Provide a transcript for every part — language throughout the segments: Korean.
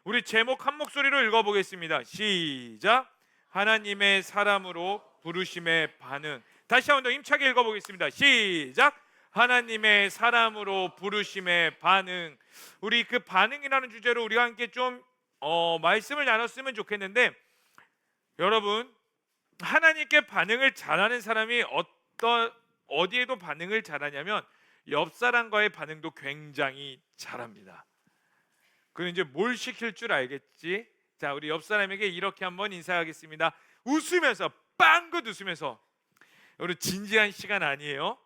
우리 제목 한 목소리로 읽어보겠습니다. 시작. 하나님의 사람으로 부르심의 반응. 다시 한 번 더 힘차게 읽어보겠습니다. 시작. 하나님의 사람으로 부르심의 반응. 우리 그 반응이라는 주제로 우리가 함께 좀 말씀을 나눴으면 좋겠는데, 여러분, 하나님께 반응을 잘하는 사람이 어디에도 반응을 잘하냐면 옆 사람과의 반응도 굉장히 잘합니다. 그는 이제 뭘 시킬 줄 알겠지? 자, 우리 옆 사람에게 이렇게 한번 인사하겠습니다. 웃으면서, 빵긋 웃으면서. 우리 진지한 시간 아니에요.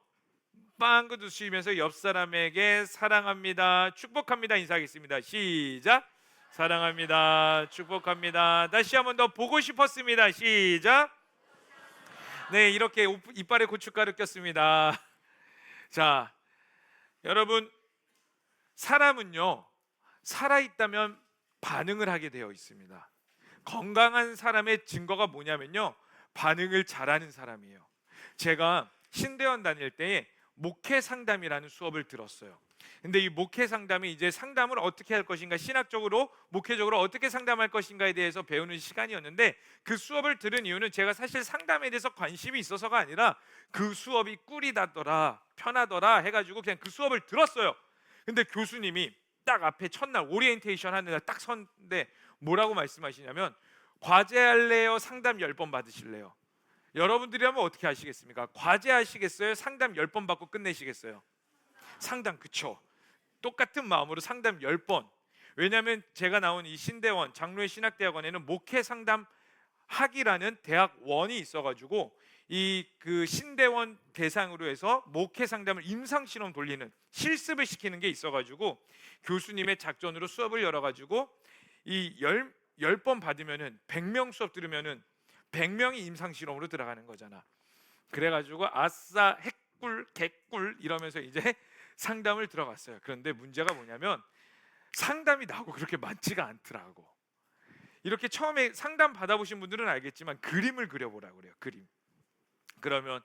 빵긋 웃으면서 옆 사람에게 사랑합니다, 축복합니다 인사하겠습니다. 시작. 사랑합니다, 축복합니다. 다시 한번 더 보고 싶었습니다. 시작. 네, 이렇게 이빨에 고춧가루 꼈습니다. 자, 여러분, 사람은요, 살아있다면 반응을 하게 되어 있습니다. 건강한 사람의 증거가 뭐냐면요, 반응을 잘하는 사람이에요. 제가 신대원 다닐 때에 목회 상담이라는 수업을 들었어요. 근데 이 목회 상담이 이제 상담을 어떻게 할 것인가, 신학적으로 목회적으로 어떻게 상담할 것인가에 대해서 배우는 시간이었는데, 그 수업을 들은 이유는 제가 사실 상담에 대해서 관심이 있어서가 아니라 그 수업이 꿀이 나더라, 편하더라 해가지고 그냥 그 수업을 들었어요. 근데 교수님이 딱 앞에 첫날 오리엔테이션 하는 날 딱 섰는데 뭐라고 말씀하시냐면, 과제할래요? 상담 10번 받으실래요? 여러분들이라면 어떻게 하시겠습니까? 과제하시겠어요? 상담 10번 받고 끝내시겠어요? 상담, 그쵸? 똑같은 마음으로 상담 10번. 왜냐하면 제가 나온 이 신대원 장로의 신학대학원에는 목회 상담 학이라는 대학원이 있어가지고 이 그 신대원 대상으로 해서 목회 상담을 임상실험 돌리는, 실습을 시키는 게 있어가지고 교수님의 작전으로 수업을 열어가지고 이 10번 받으면은 100명 수업 들으면은 100명이 임상실험으로 들어가는 거잖아. 그래가지고 아싸 핵꿀 개꿀 이러면서 이제 상담을 들어갔어요. 그런데 문제가 뭐냐면 상담이 나오고 그렇게 많지가 않더라고. 이렇게 처음에 상담 받아보신 분들은 알겠지만 그림을 그려보라고 그래요. 그림. 그러면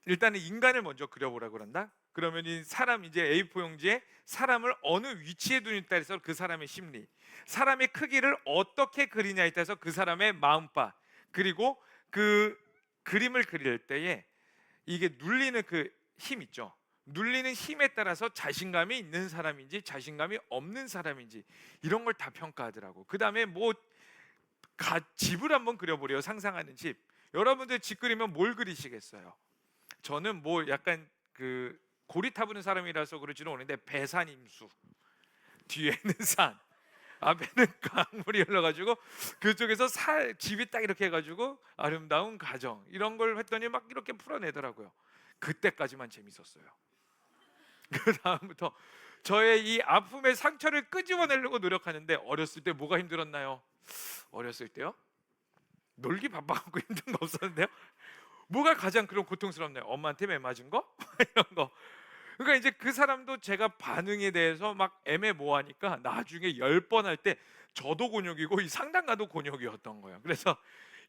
일단은 인간을 먼저 그려보라고 그런다. 그러면 이 사람, 이제 A4 용지에 사람을 어느 위치에 두느냐에 따라서 그 사람의 심리, 사람의 크기를 어떻게 그리냐에 따라서 그 사람의 마음바, 그리고 그 그림을 그릴 때에 이게 눌리는 그 힘 있죠. 눌리는 힘에 따라서 자신감이 있는 사람인지 자신감이 없는 사람인지 이런 걸 다 평가하더라고. 그 다음에 뭐 집을 한번 그려보래요. 상상하는 집. 여러분들 집 그리면 뭘 그리시겠어요? 저는 뭐 약간 그 고리 타부는 사람이라서 그럴지는 모르는데 배산임수, 뒤에는 산, 앞에는 강물이 흘러가지고 그쪽에서 집이 딱 이렇게 해가지고 아름다운 가정, 이런 걸 했더니 막 이렇게 풀어내더라고요. 그때까지만 재밌었어요. 그 다음부터 저의 이 아픔의 상처를 끄집어내려고 노력하는데, 어렸을 때 뭐가 힘들었나요? 어렸을 때요? 놀기 바빠갖고 힘든 거 없었는데요? 뭐가 가장 그런 고통스럽나요? 엄마한테 매 맞은 거? 이런 거. 그러니까 이제 그 사람도 제가 반응에 대해서 막 애매모호하니까 나중에 10번 할 때 저도 곤욕이고 이 상담가도 곤욕이었던 거예요. 그래서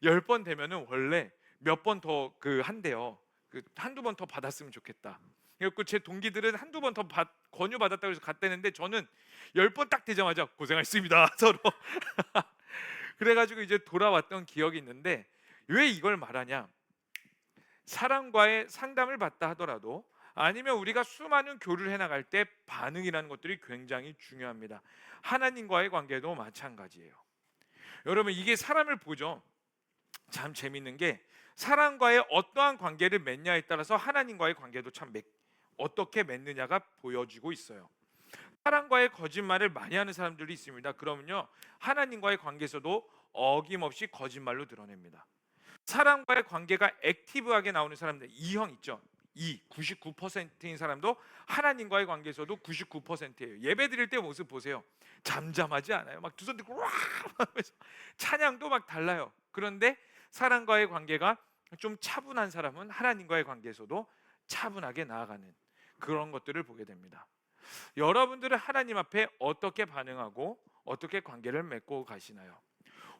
10번 되면은 원래 몇 번 더 그 한대요. 그 한두 번 더 받았으면 좋겠다. 그래서 제 동기들은 한두 번 더 권유 받았다고 해서 갔다는데 저는 10번 딱 되자마자 고생하셨습니다 서로. 그래가지고 이제 돌아왔던 기억이 있는데, 왜 이걸 말하냐? 사람과의 상담을 받다 하더라도, 아니면 우리가 수많은 교류를 해나갈 때 반응이라는 것들이 굉장히 중요합니다. 하나님과의 관계도 마찬가지예요. 여러분, 이게 사람을 보죠. 참 재밌는 게, 사람과의 어떠한 관계를 맺냐에 따라서 하나님과의 관계도 참 어떻게 맺느냐가 보여지고 있어요. 사람과의 거짓말을 많이 하는 사람들이 있습니다. 그러면요, 하나님과의 관계에서도 어김없이 거짓말로 드러냅니다. 사람과의 관계가 액티브하게 나오는 사람들, 이형 있죠. 99%인 사람도 하나님과의 관계에서도 99%예요. 예배 드릴 때 모습 보세요. 잠잠하지 않아요. 막 두 손 들고 와 하면서 찬양도 막 달라요. 그런데 사람과의 관계가 좀 차분한 사람은 하나님과의 관계에서도 차분하게 나아가는 그런 것들을 보게 됩니다. 여러분들은 하나님 앞에 어떻게 반응하고 어떻게 관계를 맺고 가시나요?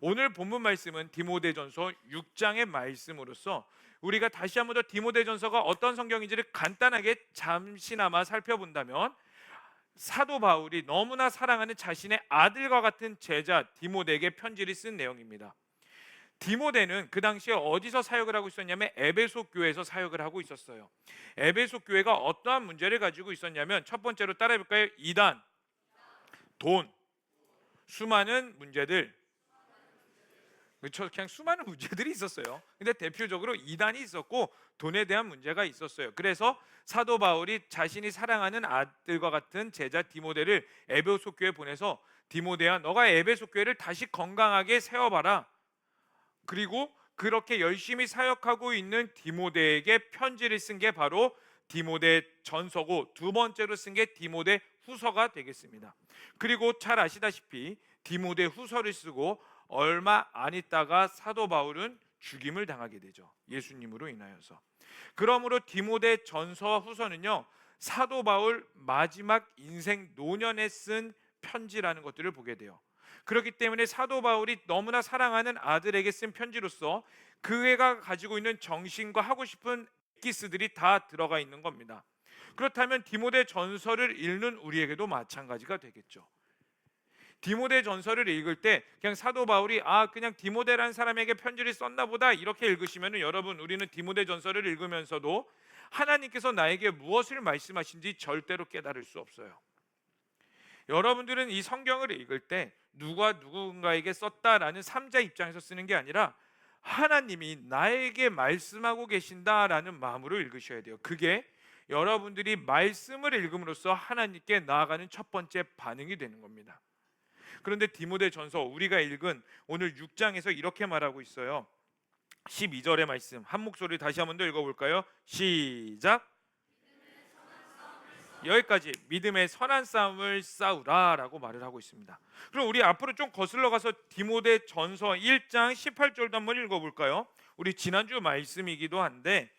오늘 본문 말씀은 디모데전서 6장의 말씀으로서 우리가 다시 한번 더 디모데전서가 어떤 성경인지를 간단하게 잠시나마 살펴본다면, 사도 바울이 너무나 사랑하는 자신의 아들과 같은 제자 디모데에게 편지를 쓴 내용입니다. 디모데는 그 당시에 어디서 사역을 하고 있었냐면 에베소 교회에서 사역을 하고 있었어요. 에베소 교회가 어떠한 문제를 가지고 있었냐면 첫 번째로 따라해 볼까요? 이단, 돈, 수많은 문제들. 그렇죠. 그냥 수많은 문제들이 있었어요. 근데 대표적으로 이단이 있었고 돈에 대한 문제가 있었어요. 그래서 사도 바울이 자신이 사랑하는 아들과 같은 제자 디모데를 에베소 교회에 보내서 디모데야, 너가 에베소 교회를 다시 건강하게 세워봐라. 그리고 그렇게 열심히 사역하고 있는 디모데에게 편지를 쓴 게 바로 디모데 전서고, 두 번째로 쓴 게 디모데 후서가 되겠습니다. 그리고 잘 아시다시피 디모데 후서를 쓰고 얼마 안 있다가 사도 바울은 죽임을 당하게 되죠. 예수님으로 인하여서. 그러므로 디모데 전서와 후서는요, 사도 바울 마지막 인생 노년에 쓴 편지라는 것들을 보게 돼요. 그렇기 때문에 사도 바울이 너무나 사랑하는 아들에게 쓴 편지로서 그 애가 가지고 있는 정신과 하고 싶은 엑기스들이 다 들어가 있는 겁니다. 그렇다면 디모데 전서를 읽는 우리에게도 마찬가지가 되겠죠. 디모데 전서를 읽을 때 그냥 사도 바울이 그냥 디모데라는 사람에게 편지를 썼나 보다 이렇게 읽으시면 여러분, 우리는 디모데 전서를 읽으면서도 하나님께서 나에게 무엇을 말씀하신지 절대로 깨달을 수 없어요. 여러분들은 이 성경을 읽을 때 누가 누군가에게 썼다라는 3자 입장에서 쓰는 게 아니라 하나님이 나에게 말씀하고 계신다라는 마음으로 읽으셔야 돼요. 그게 여러분들이 말씀을 읽음으로써 하나님께 나아가는 첫 번째 반응이 되는 겁니다. 그런데 디모데 전서 우리가 읽은 오늘 6장에서 이렇게 말하고 있어요. 12절의 말씀 한 목소리 다시 한번 더 읽어볼까요? 시작. 여기까지 믿음의 선한 싸움을 싸우라 라고 말을 하고 있습니다. 그럼 우리 앞으로 좀 거슬러 가서 디모데 전서 1장 18절도 한번 읽어볼까요? 우리 지난주 말씀이기도 한데,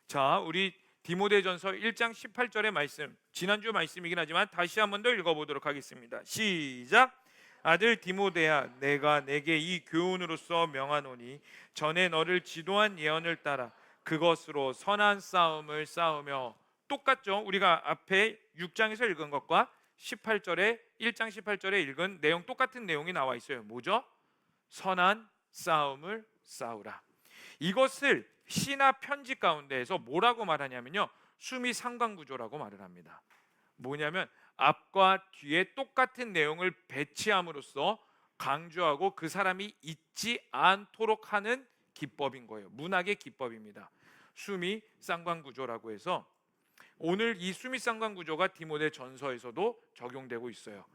자, 우리 디모데 전서 1장 18절의 말씀, 지난주 말씀이긴 하지만 다시 한번 더 읽어보도록 하겠습니다. 시작. 아들 디모데야, 내가 내게 이 교훈으로서 명하노니 전에 너를 지도한 예언을 따라 그것으로 선한 싸움을 싸우며. 똑같죠? 우리가 앞에 6장에서 읽은 것과 18절에 1장 18절에 읽은 내용 똑같은 내용이 나와 있어요. 뭐죠? 선한 싸움을 싸우라. 이것을 시나 편지 가운데에서 뭐라고 말하냐면요, 수미 상관구조라고 말을 합니다. 뭐냐면 앞과 뒤에 똑같은 내용을 배치함으로써 강조하고 그 사람이 잊지 않도록 하는 기법인 거예요. 문학의 기법입니다. 수미 쌍관구조라고 해서 오늘 이 수미 쌍관구조가 디모데 전서에서도 적용되고 있어요.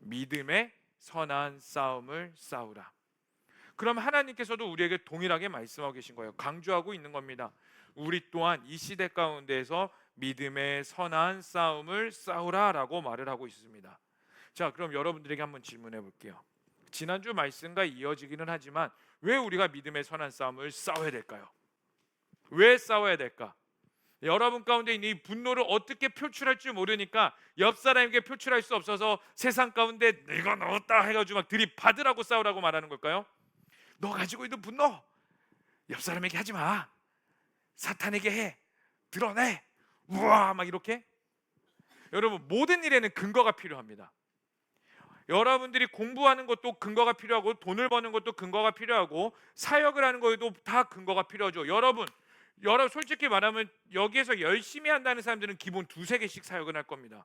믿음의 선한 싸움을 싸우라. 그럼 하나님께서도 우리에게 동일하게 말씀하고 계신 거예요. 강조하고 있는 겁니다. 우리 또한 이 시대 가운데에서 믿음의 선한 싸움을 싸우라라고 말을 하고 있습니다. 자, 그럼 여러분들에게 한번 질문해 볼게요. 지난주 말씀과 이어지기는 하지만 왜 우리가 믿음의 선한 싸움을 싸워야 될까요? 왜 싸워야 될까? 여러분 가운데 있는 이 분노를 어떻게 표출할지 모르니까 옆 사람에게 표출할 수 없어서 세상 가운데 내가 넣었다 해가지고 막 들이받으라고 싸우라고 말하는 걸까요? 너 가지고 있는 분노 옆 사람에게 하지 마. 사탄에게 해. 드러내. 우와 막 이렇게. 여러분, 모든 일에는 근거가 필요합니다. 여러분들이 공부하는 것도 근거가 필요하고 돈을 버는 것도 근거가 필요하고 사역을 하는 것에도 다 근거가 필요하죠. 여러분 솔직히 말하면 여기에서 열심히 한다는 사람들은 기본 2-3개씩 사역을 할 겁니다.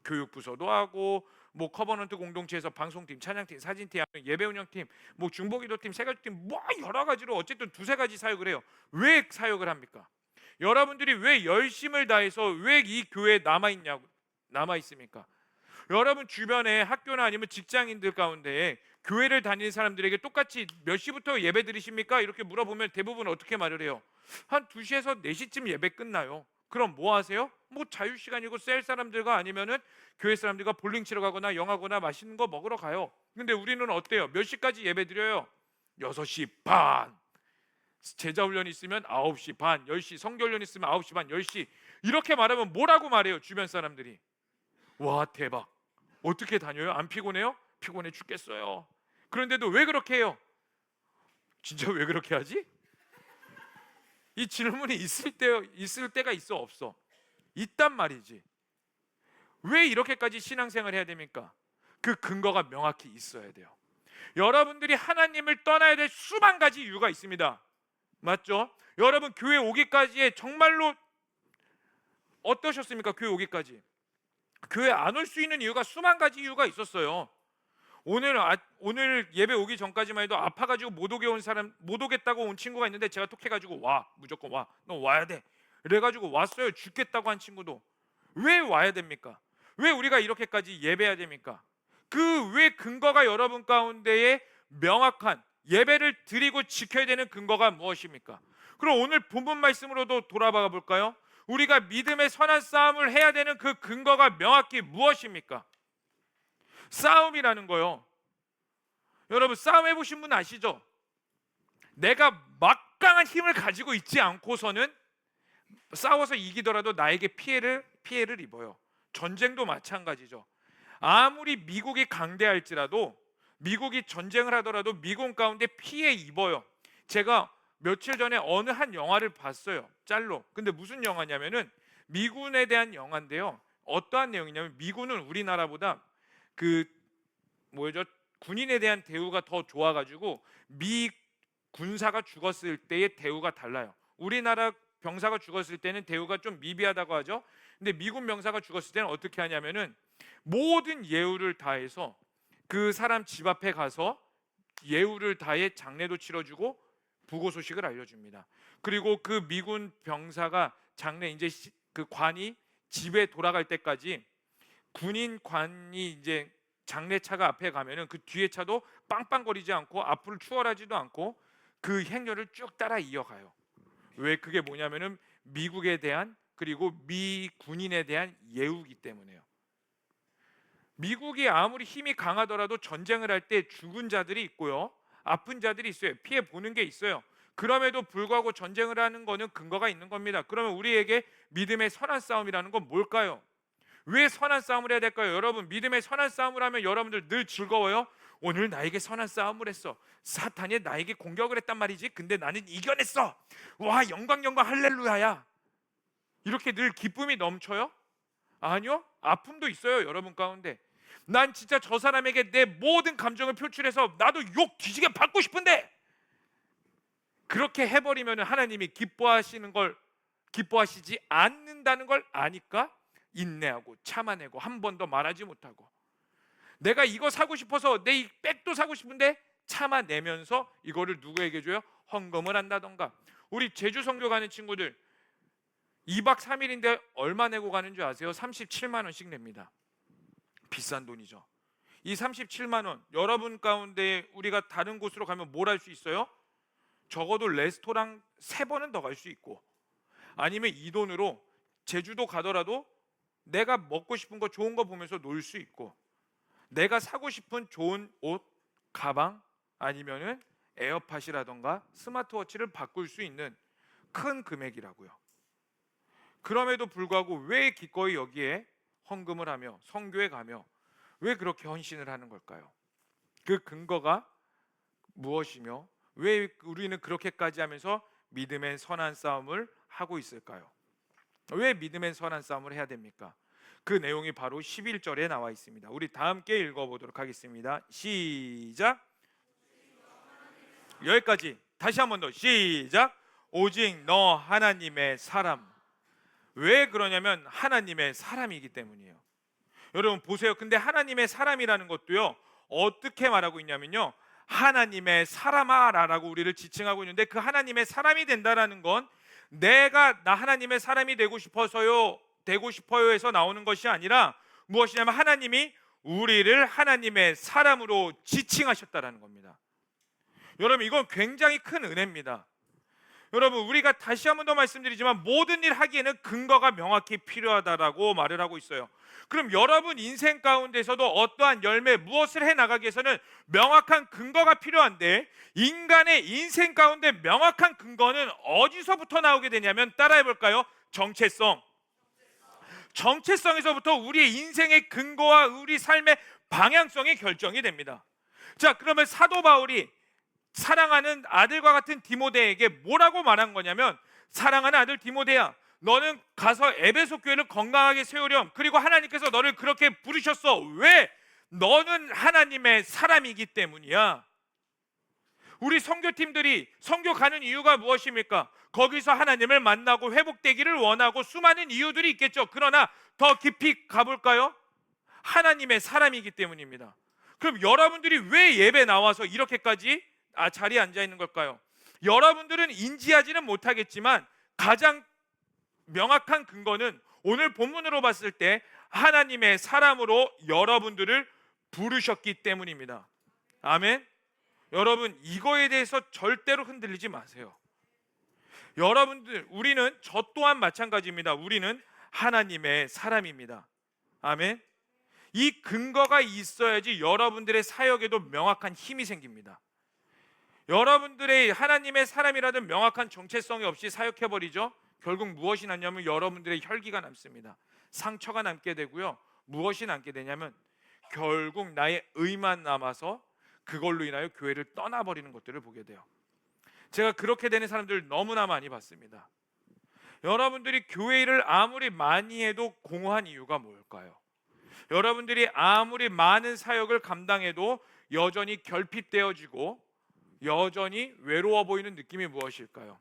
교육부서도 하고 뭐 커버넌트 공동체에서 방송팀, 찬양팀, 사진팀, 예배운영팀, 뭐 중보기도팀, 세가지팀 뭐 여러 가지로 어쨌든 2-3가지 사역을 해요. 왜 사역을 합니까? 여러분들이 왜 열심을 다해서 왜 이 교회에 남아 있습니까? 여러분 주변에 학교나 아니면 직장인들 가운데 교회를 다니는 사람들에게 똑같이 몇 시부터 예배 드리십니까? 이렇게 물어보면 대부분 어떻게 말을 해요? 한 2시에서 4시쯤 예배 끝나요. 그럼 뭐 하세요? 뭐 자유시간이고 셀 사람들과 아니면은 교회 사람들과 볼링 치러 가거나 영화거나 맛있는 거 먹으러 가요. 근데 우리는 어때요? 몇 시까지 예배 드려요? 6시 반. 제자훈련 있으면 9시 반, 10시, 성결훈련 있으면 9시 반, 10시. 이렇게 말하면 뭐라고 말해요? 주변 사람들이. 와 대박. 어떻게 다녀요? 안 피곤해요? 피곤해 죽겠어요. 그런데도 왜 그렇게 해요? 진짜 왜 그렇게 하지? 이 질문이 있을 때가 있어 없어? 있단 말이지. 왜 이렇게까지 신앙생활을 해야 됩니까? 그 근거가 명확히 있어야 돼요. 여러분들이 하나님을 떠나야 될 수만 가지 이유가 있습니다. 맞죠? 여러분 교회 오기까지에 정말로 어떠셨습니까? 교회 오기까지 교회 안 올 수 있는 이유가 수만 가지 이유가 있었어요. 오늘 예배 오기 전까지만 해도 아파가지고 못 오겠다고 온 친구가 있는데 제가 톡 해가지고 와, 무조건 와, 너 와야 돼 그래가지고 왔어요. 죽겠다고 한 친구도. 왜 와야 됩니까? 왜 우리가 이렇게까지 예배해야 됩니까? 그 왜 근거가 여러분 가운데에 명확한 예배를 드리고 지켜야 되는 근거가 무엇입니까? 그럼 오늘 본문 말씀으로도 돌아봐 볼까요? 우리가 믿음의 선한 싸움을 해야 되는 그 근거가 명확히 무엇입니까? 싸움이라는 거요. 여러분 싸움 해보신 분 아시죠? 내가 막강한 힘을 가지고 있지 않고서는 싸워서 이기더라도 나에게 피해를 입어요. 전쟁도 마찬가지죠. 아무리 미국이 강대할지라도 미국이 전쟁을 하더라도 미국 가운데 피해 입어요. 제가 며칠 전에 어느 한 영화를 봤어요. 짤로. 근데 무슨 영화냐면은 미군에 대한 영화인데요. 어떠한 내용이냐면 미군은 우리나라보다 군인에 대한 대우가 더 좋아가지고 미 군사가 죽었을 때의 대우가 달라요. 우리나라 병사가 죽었을 때는 대우가 좀 미비하다고 하죠. 근데 미군 병사가 죽었을 때는 어떻게 하냐면은 모든 예우를 다해서 그 사람 집 앞에 가서 예우를 다해 장례도 치러주고 부고 소식을 알려줍니다. 그리고 그 미군 병사가 그 관이 집에 돌아갈 때까지 군인 관이 이제 장례차가 앞에 가면은 그 뒤에 차도 빵빵거리지 않고 앞을 추월하지도 않고 그 행렬을 쭉 따라 이어가요. 왜? 그게 뭐냐면은 미국에 대한 그리고 미 군인에 대한 예우기 때문에요. 미국이 아무리 힘이 강하더라도 전쟁을 할 때 죽은 자들이 있고요, 아픈 자들이 있어요. 피해 보는 게 있어요. 그럼에도 불구하고 전쟁을 하는 거는 근거가 있는 겁니다. 그러면 우리에게 믿음의 선한 싸움이라는 건 뭘까요? 왜 선한 싸움을 해야 될까요? 여러분, 믿음의 선한 싸움을 하면 여러분들 늘 즐거워요. 오늘 나에게 선한 싸움을 했어. 사탄이 나에게 공격을 했단 말이지. 근데 나는 이겨냈어. 와, 영광 할렐루야야. 이렇게 늘 기쁨이 넘쳐요? 아니요. 아픔도 있어요. 여러분 가운데. 난 진짜 저 사람에게 내 모든 감정을 표출해서 나도 욕 뒤지게 받고 싶은데, 그렇게 해버리면 하나님이 기뻐하시지 않는다는 걸 아니까 인내하고 참아내고 한 번 더 말하지 못하고, 내가 이거 사고 싶어서 내 이 백도 사고 싶은데 참아내면서 이거를 누구에게 줘요? 헌금을 한다던가. 우리 제주 선교 가는 친구들 2박 3일인데 얼마 내고 가는 줄 아세요? 37만 원씩 냅니다. 비싼 돈이죠. 이 37만 원, 여러분 가운데 우리가 다른 곳으로 가면 뭘 할 수 있어요? 적어도 레스토랑 3번은 더 갈 수 있고, 아니면 이 돈으로 제주도 가더라도 내가 먹고 싶은 거 좋은 거 보면서 놀 수 있고, 내가 사고 싶은 좋은 옷, 가방, 아니면은 에어팟이라던가 스마트워치를 바꿀 수 있는 큰 금액이라고요. 그럼에도 불구하고 왜 기꺼이 여기에 헌금을 하며 선교에 가며 왜 그렇게 헌신을 하는 걸까요? 그 근거가 무엇이며 왜 우리는 그렇게까지 하면서 믿음의 선한 싸움을 하고 있을까요? 왜 믿음의 선한 싸움을 해야 됩니까? 그 내용이 바로 11절에 나와 있습니다. 우리 다 함께 읽어보도록 하겠습니다. 시작. 여기까지 다시 한 번 더 시작. 오직 너 하나님의 사람. 왜 그러냐면 하나님의 사람이기 때문이에요. 여러분 보세요. 근데 하나님의 사람이라는 것도요, 어떻게 말하고 있냐면요, 하나님의 사람아라고 우리를 지칭하고 있는데, 그 하나님의 사람이 된다라는 건 내가 나 하나님의 사람이 되고 싶어요 해서 나오는 것이 아니라 무엇이냐면 하나님이 우리를 하나님의 사람으로 지칭하셨다라는 겁니다. 여러분, 이건 굉장히 큰 은혜입니다. 여러분, 우리가 다시 한 번 더 말씀드리지만 모든 일 하기에는 근거가 명확히 필요하다라고 말을 하고 있어요. 그럼 여러분 인생 가운데서도 어떠한 열매, 무엇을 해나가기 위해서는 명확한 근거가 필요한데, 인간의 인생 가운데 명확한 근거는 어디서부터 나오게 되냐면, 따라해볼까요? 정체성에서부터 우리의 인생의 근거와 우리 삶의 방향성이 결정이 됩니다. 자, 그러면 사도 바울이 사랑하는 아들과 같은 디모데에게 뭐라고 말한 거냐면, 사랑하는 아들 디모데야, 너는 가서 에베소 교회를 건강하게 세우렴. 그리고 하나님께서 너를 그렇게 부르셨어. 왜? 너는 하나님의 사람이기 때문이야. 우리 선교팀들이 선교 가는 이유가 무엇입니까? 거기서 하나님을 만나고 회복되기를 원하고 수많은 이유들이 있겠죠. 그러나 더 깊이 가볼까요? 하나님의 사람이기 때문입니다. 그럼 여러분들이 왜 예배 나와서 이렇게까지 자리에 앉아 있는 걸까요? 여러분들은 인지하지는 못하겠지만 가장 명확한 근거는 오늘 본문으로 봤을 때 하나님의 사람으로 여러분들을 부르셨기 때문입니다. 아멘. 여러분, 이거에 대해서 절대로 흔들리지 마세요. 여러분들, 우리는 저 또한 마찬가지입니다. 우리는 하나님의 사람입니다. 아멘. 이 근거가 있어야지 여러분들의 사역에도 명확한 힘이 생깁니다. 여러분들의 하나님의 사람이라는 명확한 정체성이 없이 사역해버리죠. 결국 무엇이 남냐면 여러분들의 혈기가 남습니다. 상처가 남게 되고요. 무엇이 남게 되냐면 결국 나의 의만 남아서 그걸로 인하여 교회를 떠나버리는 것들을 보게 돼요. 제가 그렇게 되는 사람들 너무나 많이 봤습니다. 여러분들이 교회를 아무리 많이 해도 공허한 이유가 뭘까요? 여러분들이 아무리 많은 사역을 감당해도 여전히 결핍되어지고 여전히 외로워 보이는 느낌이 무엇일까요?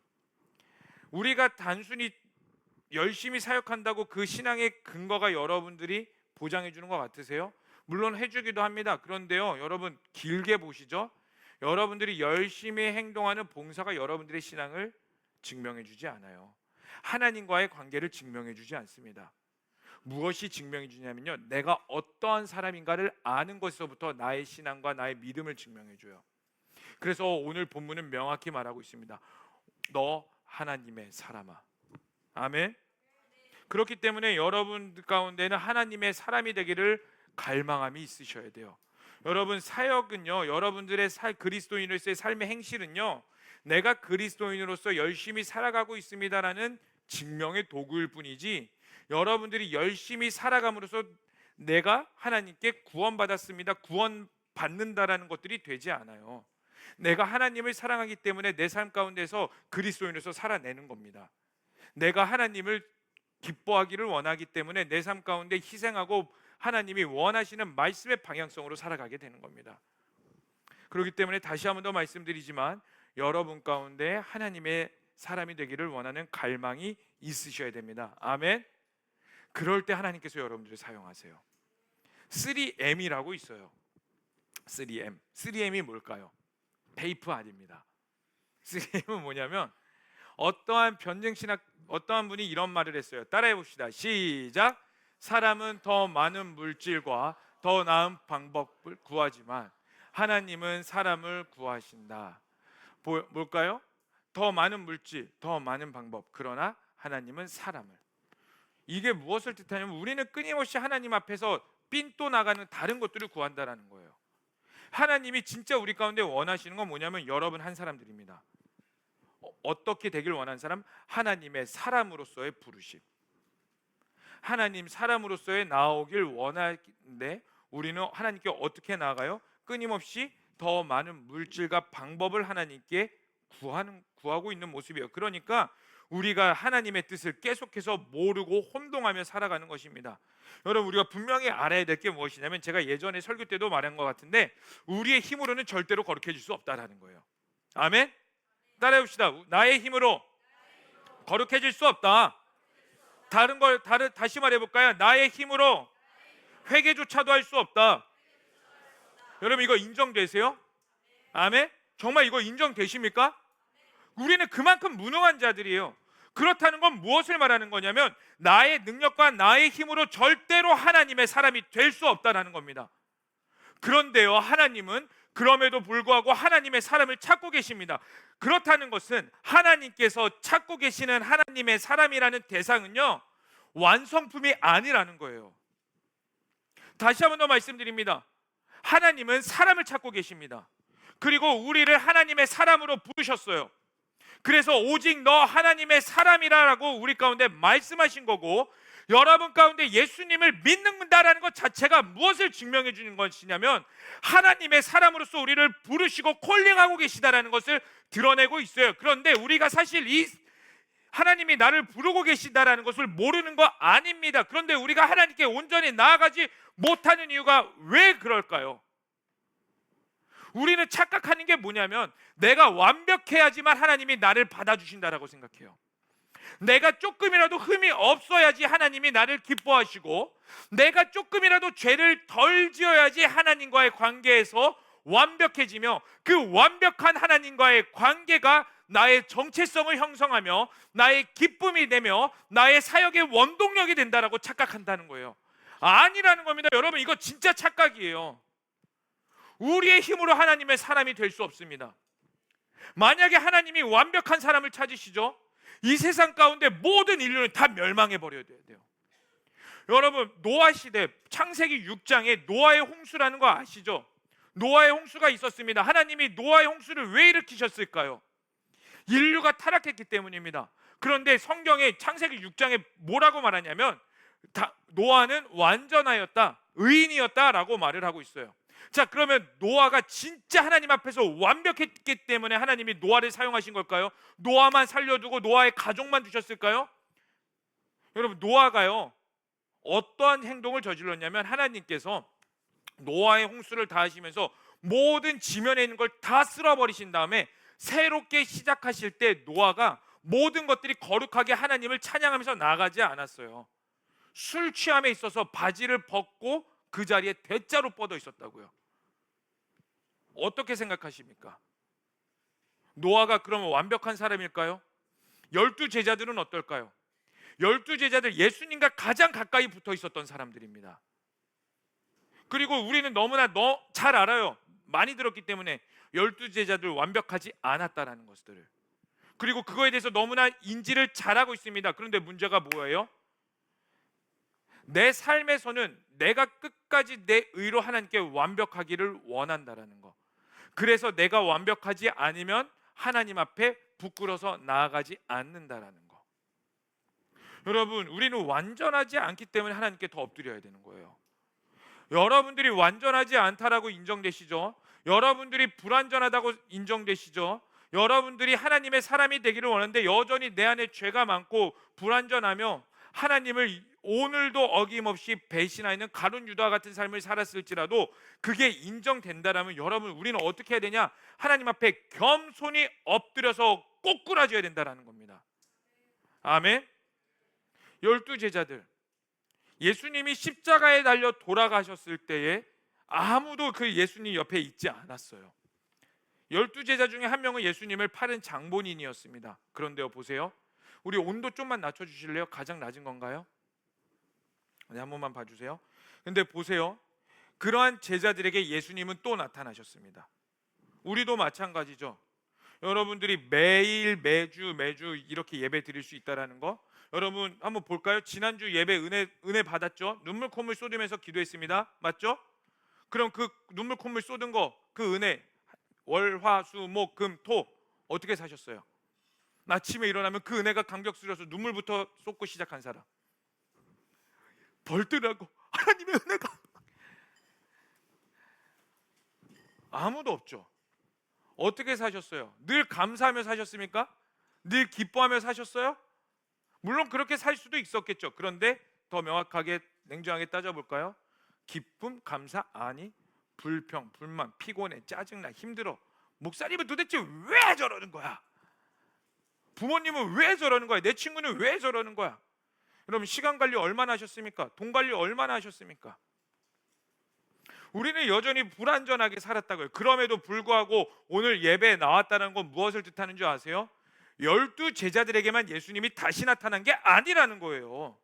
우리가 단순히 열심히 사역한다고 그 신앙의 근거가 여러분들이 보장해 주는 것 같으세요? 물론 해주기도 합니다. 그런데요, 여러분 길게 보시죠. 여러분들이 열심히 행동하는 봉사가 여러분들의 신앙을 증명해 주지 않아요. 하나님과의 관계를 증명해 주지 않습니다. 무엇이 증명해 주냐면요, 내가 어떠한 사람인가를 아는 것에서부터 나의 신앙과 나의 믿음을 증명해 줘요. 그래서 오늘 본문은 명확히 말하고 있습니다. 너 하나님의 사람아. 아멘. 그렇기 때문에 여러분 가운데는 하나님의 사람이 되기를 갈망함이 있으셔야 돼요. 여러분, 사역은요, 여러분들의 그리스도인으로서의 삶의 행실은요, 내가 그리스도인으로서 열심히 살아가고 있습니다라는 증명의 도구일 뿐이지, 여러분들이 열심히 살아감으로써 내가 하나님께 구원받았습니다, 구원받는다라는 것들이 되지 않아요. 내가 하나님을 사랑하기 때문에 내 삶 가운데서 그리스도인으로서 살아내는 겁니다. 내가 하나님을 기뻐하기를 원하기 때문에 내 삶 가운데 희생하고 하나님이 원하시는 말씀의 방향성으로 살아가게 되는 겁니다. 그렇기 때문에 다시 한번 더 말씀드리지만 여러분 가운데 하나님의 사람이 되기를 원하는 갈망이 있으셔야 됩니다. 아멘. 그럴 때 하나님께서 여러분들을 사용하세요. 3M이라고 있어요. 3M. 3M이 뭘까요? 테이프 아닙니다. 3M은 뭐냐면 어떠한 변증신학 어떠한 분이 이런 말을 했어요. 따라해 봅시다. 시작. 사람은 더 많은 물질과 더 나은 방법을 구하지만 하나님은 사람을 구하신다. 뭘까요? 더 많은 물질, 더 많은 방법. 그러나 하나님은 사람을. 이게 무엇을 뜻하냐면 우리는 끊임없이 하나님 앞에서 삔또 나가는 다른 것들을 구한다라는 거예요. 하나님이 진짜 우리 가운데 원하시는 건 뭐냐면 여러분 한 사람들입니다. 어떻게 되길 원하는 사람? 하나님의 사람으로서의 부르심. 하나님 사람으로서의 나오길 원하는데 우리는 하나님께 어떻게 나아가요? 끊임없이 더 많은 물질과 방법을 하나님께 구하고 있는 모습이에요. 그러니까 우리가 하나님의 뜻을 계속해서 모르고 혼동하며 살아가는 것입니다. 여러분, 우리가 분명히 알아야 될 게 무엇이냐면 제가 예전에 설교 때도 말한 것 같은데 우리의 힘으로는 절대로 거룩해질 수 없다라는 거예요. 아멘? 따라해봅시다. 나의 힘으로 거룩해질 수 없다. 다시 말해볼까요? 나의 힘으로 회개조차도 할 수 없다. 여러분, 이거 인정되세요? 아멘? 정말 이거 인정되십니까? 우리는 그만큼 무능한 자들이에요. 그렇다는 건 무엇을 말하는 거냐면 나의 능력과 나의 힘으로 절대로 하나님의 사람이 될 수 없다는 겁니다. 그런데요, 하나님은 그럼에도 불구하고 하나님의 사람을 찾고 계십니다. 그렇다는 것은 하나님께서 찾고 계시는 하나님의 사람이라는 대상은요, 완성품이 아니라는 거예요. 다시 한번 더 말씀드립니다. 하나님은 사람을 찾고 계십니다. 그리고 우리를 하나님의 사람으로 부르셨어요. 그래서 오직 너 하나님의 사람이라고 우리 가운데 말씀하신 거고, 여러분 가운데 예수님을 믿는다라는 것 자체가 무엇을 증명해 주는 것이냐면 하나님의 사람으로서 우리를 부르시고 콜링하고 계시다라는 것을 드러내고 있어요. 그런데 우리가 사실 이 하나님이 나를 부르고 계신다라는 것을 모르는 거 아닙니다. 그런데 우리가 하나님께 온전히 나아가지 못하는 이유가 왜 그럴까요? 우리는 착각하는 게 뭐냐면 내가 완벽해야지만 하나님이 나를 받아주신다라고 생각해요. 내가 조금이라도 흠이 없어야지 하나님이 나를 기뻐하시고, 내가 조금이라도 죄를 덜 지어야지 하나님과의 관계에서 완벽해지며, 그 완벽한 하나님과의 관계가 나의 정체성을 형성하며 나의 기쁨이 되며 나의 사역의 원동력이 된다라고 착각한다는 거예요. 아니라는 겁니다. 여러분, 이거 진짜 착각이에요. 우리의 힘으로 하나님의 사람이 될 수 없습니다. 만약에 하나님이 완벽한 사람을 찾으시죠, 이 세상 가운데 모든 인류는 다 멸망해 버려야 돼요. 여러분, 노아 시대 창세기 6장에 노아의 홍수라는 거 아시죠? 노아의 홍수가 있었습니다. 하나님이 노아의 홍수를 왜 일으키셨을까요? 인류가 타락했기 때문입니다. 그런데 성경에 창세기 6장에 뭐라고 말하냐면 노아는 완전하였다, 의인이었다라고 말을 하고 있어요. 자, 그러면 노아가 진짜 하나님 앞에서 완벽했기 때문에 하나님이 노아를 사용하신 걸까요? 노아만 살려두고 노아의 가족만 두셨을까요? 여러분, 노아가요 어떠한 행동을 저질렀냐면 하나님께서 노아의 홍수를 다 하시면서 모든 지면에 있는 걸 다 쓸어버리신 다음에 새롭게 시작하실 때 노아가 모든 것들이 거룩하게 하나님을 찬양하면서 나아가지 않았어요. 술 취함에 있어서 바지를 벗고 그 자리에 대자로 뻗어 있었다고요. 어떻게 생각하십니까? 노아가 그러면 완벽한 사람일까요? 12제자들은 어떨까요? 12제자들 예수님과 가장 가까이 붙어 있었던 사람들입니다. 그리고 우리는 너무나 잘 알아요. 많이 들었기 때문에 12제자들 완벽하지 않았다라는 것들을. 그리고 그거에 대해서 너무나 인지를 잘하고 있습니다. 그런데 문제가 뭐예요? 내 삶에서는 내가 끝까지 내 의로 하나님께 완벽하기를 원한다라는 거. 그래서 내가 완벽하지 않으면 하나님 앞에 부끄러서 나아가지 않는다라는 거. 여러분, 우리는 완전하지 않기 때문에 하나님께 더 엎드려야 되는 거예요. 여러분들이 완전하지 않다라고 인정되시죠? 여러분들이 불완전하다고 인정되시죠? 여러분들이 하나님의 사람이 되기를 원하는데 여전히 내 안에 죄가 많고 불완전하며 하나님을 오늘도 어김없이 배신하는 가룟 유다 같은 삶을 살았을지라도 그게 인정된다라면 여러분, 우리는 어떻게 해야 되냐? 하나님 앞에 겸손히 엎드려서 꼬꾸라져야 된다라는 겁니다. 아멘. 12제자들, 예수님이 십자가에 달려 돌아가셨을 때에 아무도 그 예수님 옆에 있지 않았어요. 12제자 중에 한 명은 예수님을 팔은 장본인이었습니다. 그런데요, 보세요. 우리 온도 좀만 낮춰주실래요? 가장 낮은 건가요? 네, 한 번만 봐주세요. 근데 보세요, 그러한 제자들에게 예수님은 또 나타나셨습니다. 우리도 마찬가지죠. 여러분들이 매일 매주 이렇게 예배 드릴 수 있다라는 거, 여러분 한번 볼까요? 지난주 예배 은혜 받았죠? 눈물 콧물 쏟으면서 기도했습니다. 맞죠? 그럼 그 눈물 콧물 쏟은 거, 그 은혜 월, 화, 수, 목, 금, 토 어떻게 사셨어요? 아침에 일어나면 그 은혜가 감격스러워서 눈물부터 쏟고 시작한 사람, 벌들하고 하나님의 은혜가 아무도 없죠. 어떻게 사셨어요? 늘 감사하며 사셨습니까? 늘 기뻐하며 사셨어요? 물론 그렇게 살 수도 있었겠죠. 그런데 더 명확하게 냉정하게 따져볼까요? 기쁨, 감사, 아니, 불평, 불만, 피곤해, 짜증나, 힘들어. 목사님은 도대체 왜 저러는 거야? 부모님은 왜 저러는 거야? 내 친구는 왜 저러는 거야? 여러분, 시간 관리 얼마나 하셨습니까? 돈 관리 얼마나 하셨습니까? 우리는 여전히 불완전하게 살았다고요. 그럼에도 불구하고 오늘 예배에 나왔다는 건 무엇을 뜻하는 줄 아세요? 12제자들에게만 예수님이 다시 나타난 게 아니라는 거예요.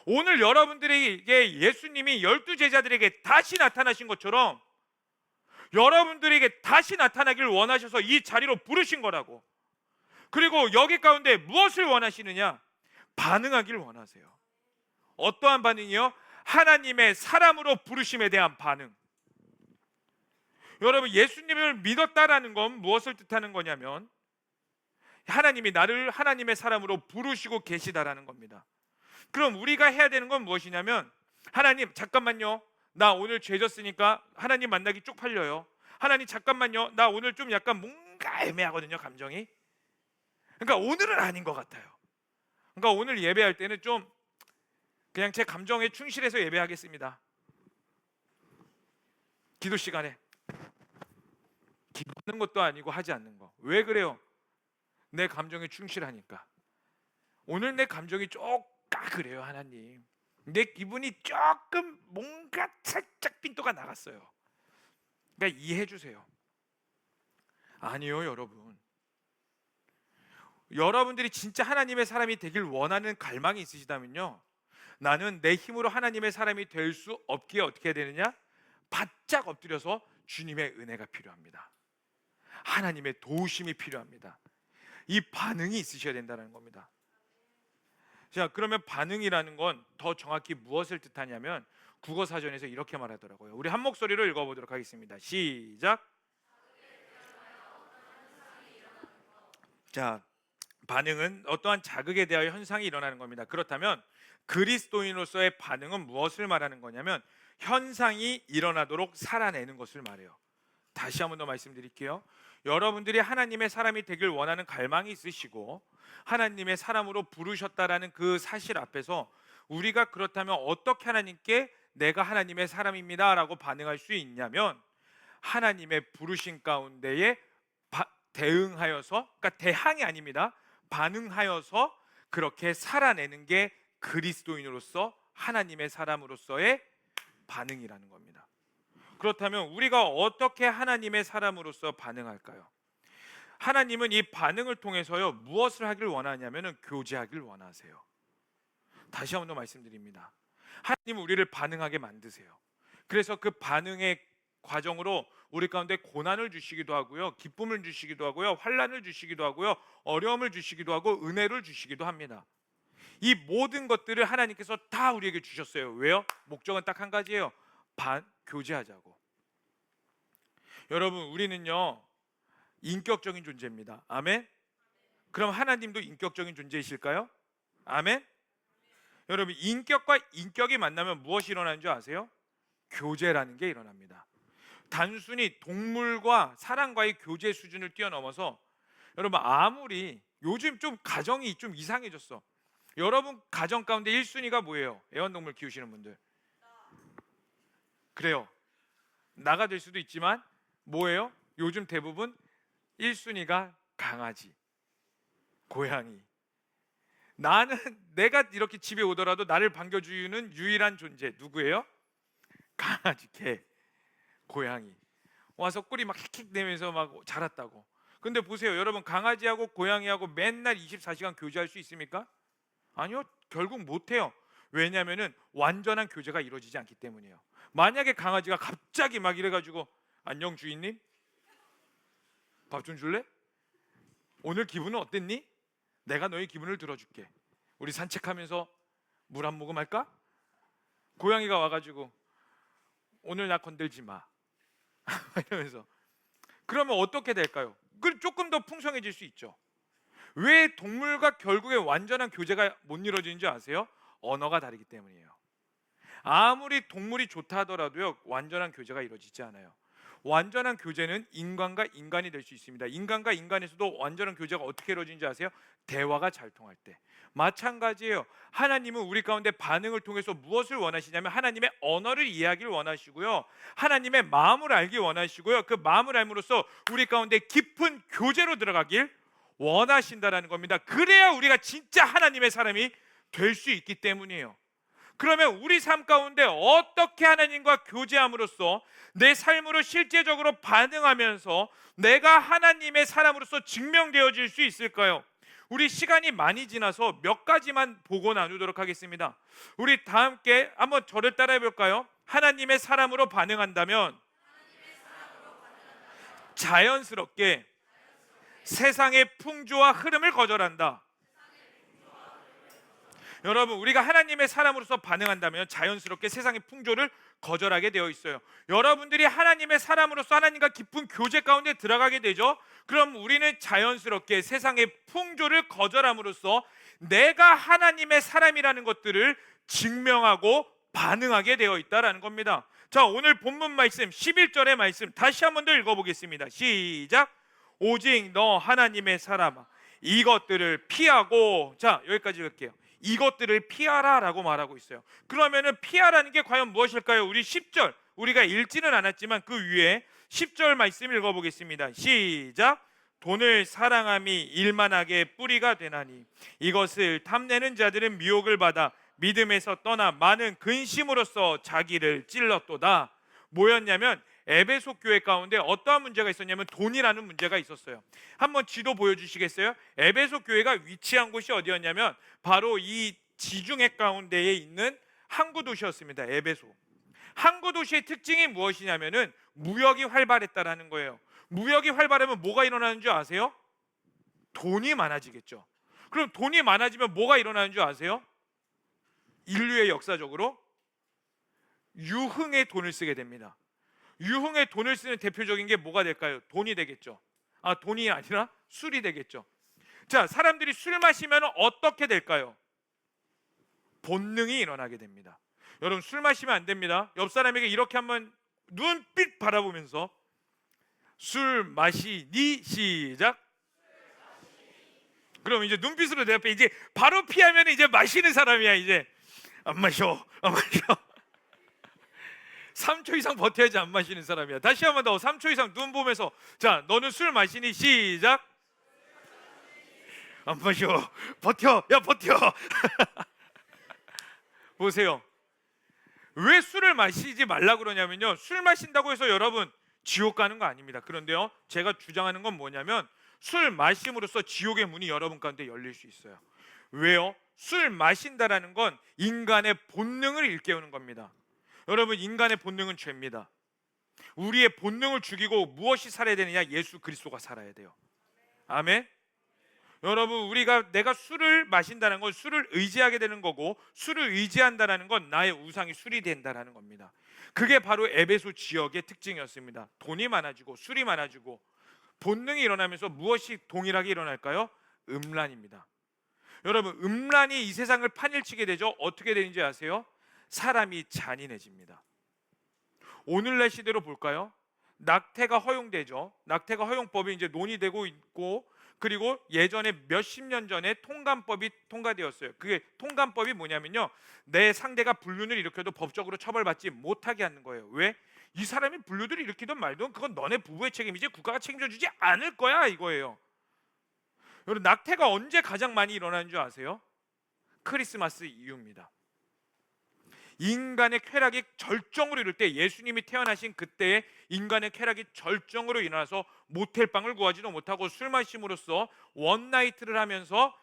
오늘 여러분들에게 예수님이 12제자들에게 다시 나타나신 것처럼 여러분들에게 다시 나타나기를 원하셔서 이 자리로 부르신 거라고. 그리고 여기 가운데 무엇을 원하시느냐? 반응하기를 원하세요. 어떠한 반응이요? 하나님의 사람으로 부르심에 대한 반응. 여러분, 예수님을 믿었다라는 건 무엇을 뜻하는 거냐면 하나님이 나를 하나님의 사람으로 부르시고 계시다라는 겁니다. 그럼 우리가 해야 되는 건 무엇이냐면, 하나님 잠깐만요, 나 오늘 죄 졌으니까 하나님 만나기 쪽팔려요. 하나님 잠깐만요, 나 오늘 좀 약간 뭔가 애매하거든요, 감정이. 그러니까 오늘은 아닌 것 같아요. 그러니까 오늘 예배할 때는 좀 그냥 제 감정에 충실해서 예배하겠습니다. 기도 시간에 기도하는 것도 아니고 하지 않는 거. 왜 그래요? 내 감정에 충실하니까. 오늘 내 감정이 조금 그래요. 하나님, 내 기분이 조금 뭔가 살짝 빈도가 나갔어요. 그러니까 이해해 주세요. 아니요, 여러분. 여러분들이 진짜 하나님의 사람이 되길 원하는 갈망이 있으시다면요, 나는 내 힘으로 하나님의 사람이 될 수 없기에 어떻게 해야 되느냐? 바짝 엎드려서 주님의 은혜가 필요합니다. 하나님의 도우심이 필요합니다. 이 반응이 있으셔야 된다는 겁니다. 자, 그러면 반응이라는 건 더 정확히 무엇을 뜻하냐면 국어사전에서 이렇게 말하더라고요. 우리 한 목소리로 읽어보도록 하겠습니다. 시작. 자, 반응은 어떠한 자극에 대하여 현상이 일어나는 겁니다. 그렇다면 그리스도인으로서의 반응은 무엇을 말하는 거냐면 현상이 일어나도록 살아내는 것을 말해요. 다시 한 번 더 말씀드릴게요. 여러분들이 하나님의 사람이 되길 원하는 갈망이 있으시고 하나님의 사람으로 부르셨다라는 그 사실 앞에서 우리가 그렇다면 어떻게 하나님께 내가 하나님의 사람입니다 라고 반응할 수 있냐면 하나님의 부르신 가운데에 대응하여서, 그러니까 대항이 아닙니다, 반응하여서 그렇게 살아내는 게 그리스도인으로서 하나님의 사람으로서의 반응이라는 겁니다. 그렇다면 우리가 어떻게 하나님의 사람으로서 반응할까요? 하나님은 이 반응을 통해서요 무엇을 하길 원하냐면 교제하길 원하세요. 다시 한 번 더 말씀드립니다. 하나님은 우리를 반응하게 만드세요. 그래서 그 반응의 과정으로 우리 가운데 고난을 주시기도 하고요, 기쁨을 주시기도 하고요, 환난을 주시기도 하고요, 어려움을 주시기도 하고 은혜를 주시기도 합니다. 이 모든 것들을 하나님께서 다 우리에게 주셨어요. 왜요? 목적은 딱 한 가지예요. 교제하자고. 여러분, 우리는요 인격적인 존재입니다. 아멘. 그럼 하나님도 인격적인 존재이실까요? 아멘. 여러분, 인격과 인격이 만나면 무엇이 일어나는 줄 아세요? 교제라는 게 일어납니다. 단순히 동물과 사람과의 교제 수준을 뛰어넘어서, 여러분, 아무리 요즘 좀 가정이 좀 이상해졌어. 여러분 가정 가운데 1순위가 뭐예요? 애완동물 키우시는 분들. 그래요, 나가 될 수도 있지만 뭐예요? 요즘 대부분 1순위가 강아지, 고양이. 나는 내가 이렇게 집에 오더라도 나를 반겨주는 유일한 존재 누구예요? 강아지, 개, 고양이. 와서 꼬리 막 킥킥 내면서 막 자랐다고. 근데 보세요, 여러분, 강아지하고 고양이하고 맨날 24시간 교제할 수 있습니까? 아니요, 결국 못해요. 왜냐하면 완전한 교제가 이루어지지 않기 때문이에요. 만약에 강아지가 갑자기 막 이래가지고 안녕 주인님, 밥 좀 줄래? 오늘 기분은 어땠니? 내가 너의 기분을 들어줄게. 우리 산책하면서 물 한 모금 할까? 고양이가 와가지고 오늘 나 건들지 마 이러면서, 그러면 어떻게 될까요? 조금 더 풍성해질 수 있죠. 왜 동물과 결국에 완전한 교제가 못 이루어지는지 아세요? 언어가 다르기 때문이에요. 아무리 동물이 좋다 하더라도요 완전한 교제가 이루어지지 않아요. 완전한 교제는 인간과 인간이 될 수 있습니다. 인간과 인간에서도 완전한 교제가 어떻게 이루어지는지 아세요? 대화가 잘 통할 때. 마찬가지예요. 하나님은 우리 가운데 반응을 통해서 무엇을 원하시냐면 하나님의 언어를 이해하기를 원하시고요, 하나님의 마음을 알기 원하시고요, 그 마음을 알므로써 우리 가운데 깊은 교제로 들어가길 원하신다라는 겁니다. 그래야 우리가 진짜 하나님의 사람이 될 수 있기 때문이에요. 그러면 우리 삶 가운데 어떻게 하나님과 교제함으로써 내 삶으로 실제적으로 반응하면서 내가 하나님의 사람으로서 증명되어질 수 있을까요? 우리 시간이 많이 지나서 몇 가지만 보고 나누도록 하겠습니다. 우리 다 함께 한번 저를 따라해 볼까요? 하나님의 사람으로 반응한다면 자연스럽게 세상의 풍조와 흐름을 거절한다. 여러분, 우리가 하나님의 사람으로서 반응한다면 자연스럽게 세상의 풍조를 거절하게 되어 있어요. 여러분들이 하나님의 사람으로서 하나님과 깊은 교제 가운데 들어가게 되죠. 그럼 우리는 자연스럽게 세상의 풍조를 거절함으로써 내가 하나님의 사람이라는 것들을 증명하고 반응하게 되어 있다라는 겁니다. 자, 오늘 본문 말씀 11절의 말씀 다시 한 번 더 읽어보겠습니다. 시작. 오직 너 하나님의 사람아, 이것들을 피하고, 자 여기까지 읽을게요. 이것들을 피하라라고 말하고 있어요. 그러면은 피하라는 게 과연 무엇일까요? 우리 10절 우리가 읽지는 않았지만 그 위에 10절 말씀 읽어보겠습니다. 시작. 돈을 사랑함이 일만하게 뿌리가 되나니 이것을 탐내는 자들은 미혹을 받아 믿음에서 떠나 많은 근심으로써 자기를 찔렀도다. 뭐였냐면 에베소 교회 가운데 어떠한 문제가 있었냐면 돈이라는 문제가 있었어요. 한번 지도 보여주시겠어요? 에베소 교회가 위치한 곳이 어디였냐면 바로 이 지중해 가운데에 있는 항구 도시였습니다. 에베소. 항구 도시의 특징이 무엇이냐면은 무역이 활발했다라는 거예요. 무역이 활발하면 뭐가 일어나는 줄 아세요? 돈이 많아지겠죠. 그럼 돈이 많아지면 뭐가 일어나는 줄 아세요? 인류의 역사적으로 유흥의 돈을 쓰게 됩니다. 유흥의 돈을 쓰는 대표적인 게 뭐가 될까요? 돈이 되겠죠. 돈이 아니라 술이 되겠죠. 자, 사람들이 술 마시면 어떻게 될까요? 본능이 일어나게 됩니다. 여러분 술 마시면 안 됩니다. 옆 사람에게 이렇게 한번 눈빛 바라보면서 술 마시니 시작. 그럼 이제 눈빛으로 내 앞에 이제 바로 피하면 이제 마시는 사람이야. 이제 안 마셔, 안 마셔. 3초 이상 버텨야지 안 마시는 사람이야. 다시 한번 더 3초 이상 눈 보면서 자 너는 술 마시니 시작. 안 마셔. 버텨. 야 버텨. 보세요. 왜 술을 마시지 말라 그러냐면요. 술 마신다고 해서 여러분 지옥 가는 거 아닙니다. 그런데요. 제가 주장하는 건 뭐냐면 술 마심으로써 지옥의 문이 여러분 가운데 열릴 수 있어요. 왜요? 술 마신다라는 건 인간의 본능을 일깨우는 겁니다. 여러분 인간의 본능은 죄입니다. 우리의 본능을 죽이고 무엇이 살아야 되느냐? 예수 그리스도가 살아야 돼요. 아멘. 여러분 내가 술을 마신다는 건 술을 의지하게 되는 거고 술을 의지한다는 건 나의 우상이 술이 된다는 겁니다. 그게 바로 에베소 지역의 특징이었습니다. 돈이 많아지고 술이 많아지고 본능이 일어나면서 무엇이 동일하게 일어날까요? 음란입니다. 여러분 음란이 이 세상을 판일치게 되죠. 어떻게 되는지 아세요? 사람이 잔인해집니다. 오늘날 시대로 볼까요? 낙태가 허용되죠. 낙태가 허용법이 이제 논의되고 있고 그리고 예전에 몇십 년 전에 통감법이 통과되었어요. 그게 통감법이 뭐냐면요. 내 상대가 불륜을 일으켜도 법적으로 처벌받지 못하게 하는 거예요. 왜? 이 사람이 불륜을 일으키든 말든 그건 너네 부부의 책임이지 국가가 책임져 주지 않을 거야 이거예요. 여러분 낙태가 언제 가장 많이 일어나는 줄 아세요? 크리스마스 이후입니다. 인간의 쾌락이 절정으로 이를 때 예수님이 태어나신 그때에 인간의 쾌락이 절정으로 일어나서 모텔방을 구하지도 못하고 술 마심으로써 원나이트를 하면서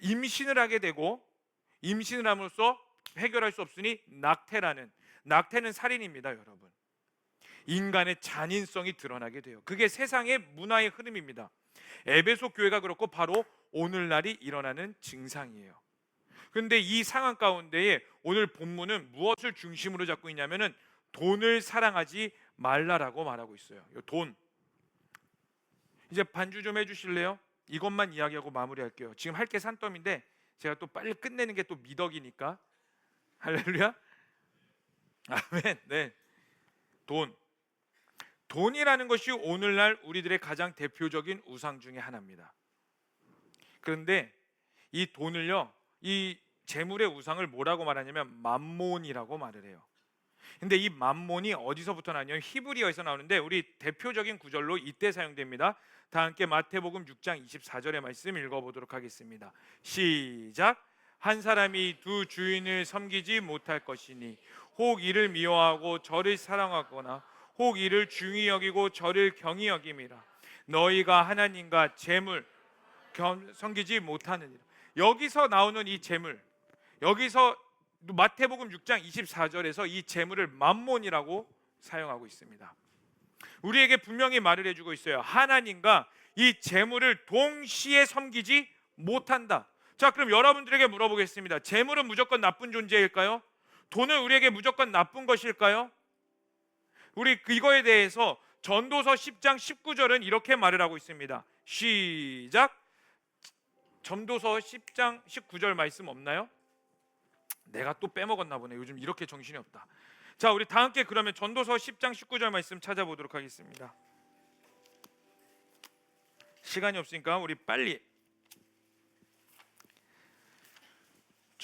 임신을 하게 되고 임신을 함으로써 해결할 수 없으니 낙태는 살인입니다. 여러분 인간의 잔인성이 드러나게 돼요. 그게 세상의 문화의 흐름입니다. 에베소 교회가 그렇고 바로 오늘날이 일어나는 증상이에요. 그런데 이 상황 가운데에 오늘 본문은 무엇을 중심으로 잡고 있냐면은 돈을 사랑하지 말라라고 말하고 있어요. 돈. 이제 반주 좀 해주실래요? 이것만 이야기하고 마무리할게요. 지금 할 게 산더미인데 제가 또 빨리 끝내는 게 또 미덕이니까. 할렐루야. 아멘. 네. 돈이라는 것이 오늘날 우리들의 가장 대표적인 우상 중에 하나입니다. 그런데 이 돈을요, 이 재물의 우상을 뭐라고 말하냐면 맘몬이라고 말을 해요. 근데 이 맘몬이 어디서부터 나냐면 히브리어에서 나오는데 우리 대표적인 구절로 이때 사용됩니다. 다 함께 마태복음 6장 24절의 말씀 읽어보도록 하겠습니다. 시작. 한 사람이 두 주인을 섬기지 못할 것이니 혹 이를 미워하고 저를 사랑하거나 혹 이를 중히 여기고 저를 경히 여김이라. 너희가 하나님과 재물 섬기지 못하느니라. 여기서 나오는 이 재물, 여기서 마태복음 6장 24절에서 이 재물을 맘몬이라고 사용하고 있습니다. 우리에게 분명히 말을 해주고 있어요. 하나님과 이 재물을 동시에 섬기지 못한다. 자, 그럼 여러분들에게 물어보겠습니다. 재물은 무조건 나쁜 존재일까요? 돈은 우리에게 무조건 나쁜 것일까요? 우리 이거에 대해서 전도서 10장 19절은 이렇게 말을 하고 있습니다. 시작. 전도서 10장 19절 말씀 없나요? 내가 또 빼먹었나 보네. 요즘 이렇게 정신이 없다. 자, 우리 다 함께 그러면 전도서 10장 19절 말씀 찾아보도록 하겠습니다. 시간이 없으니까 우리 빨리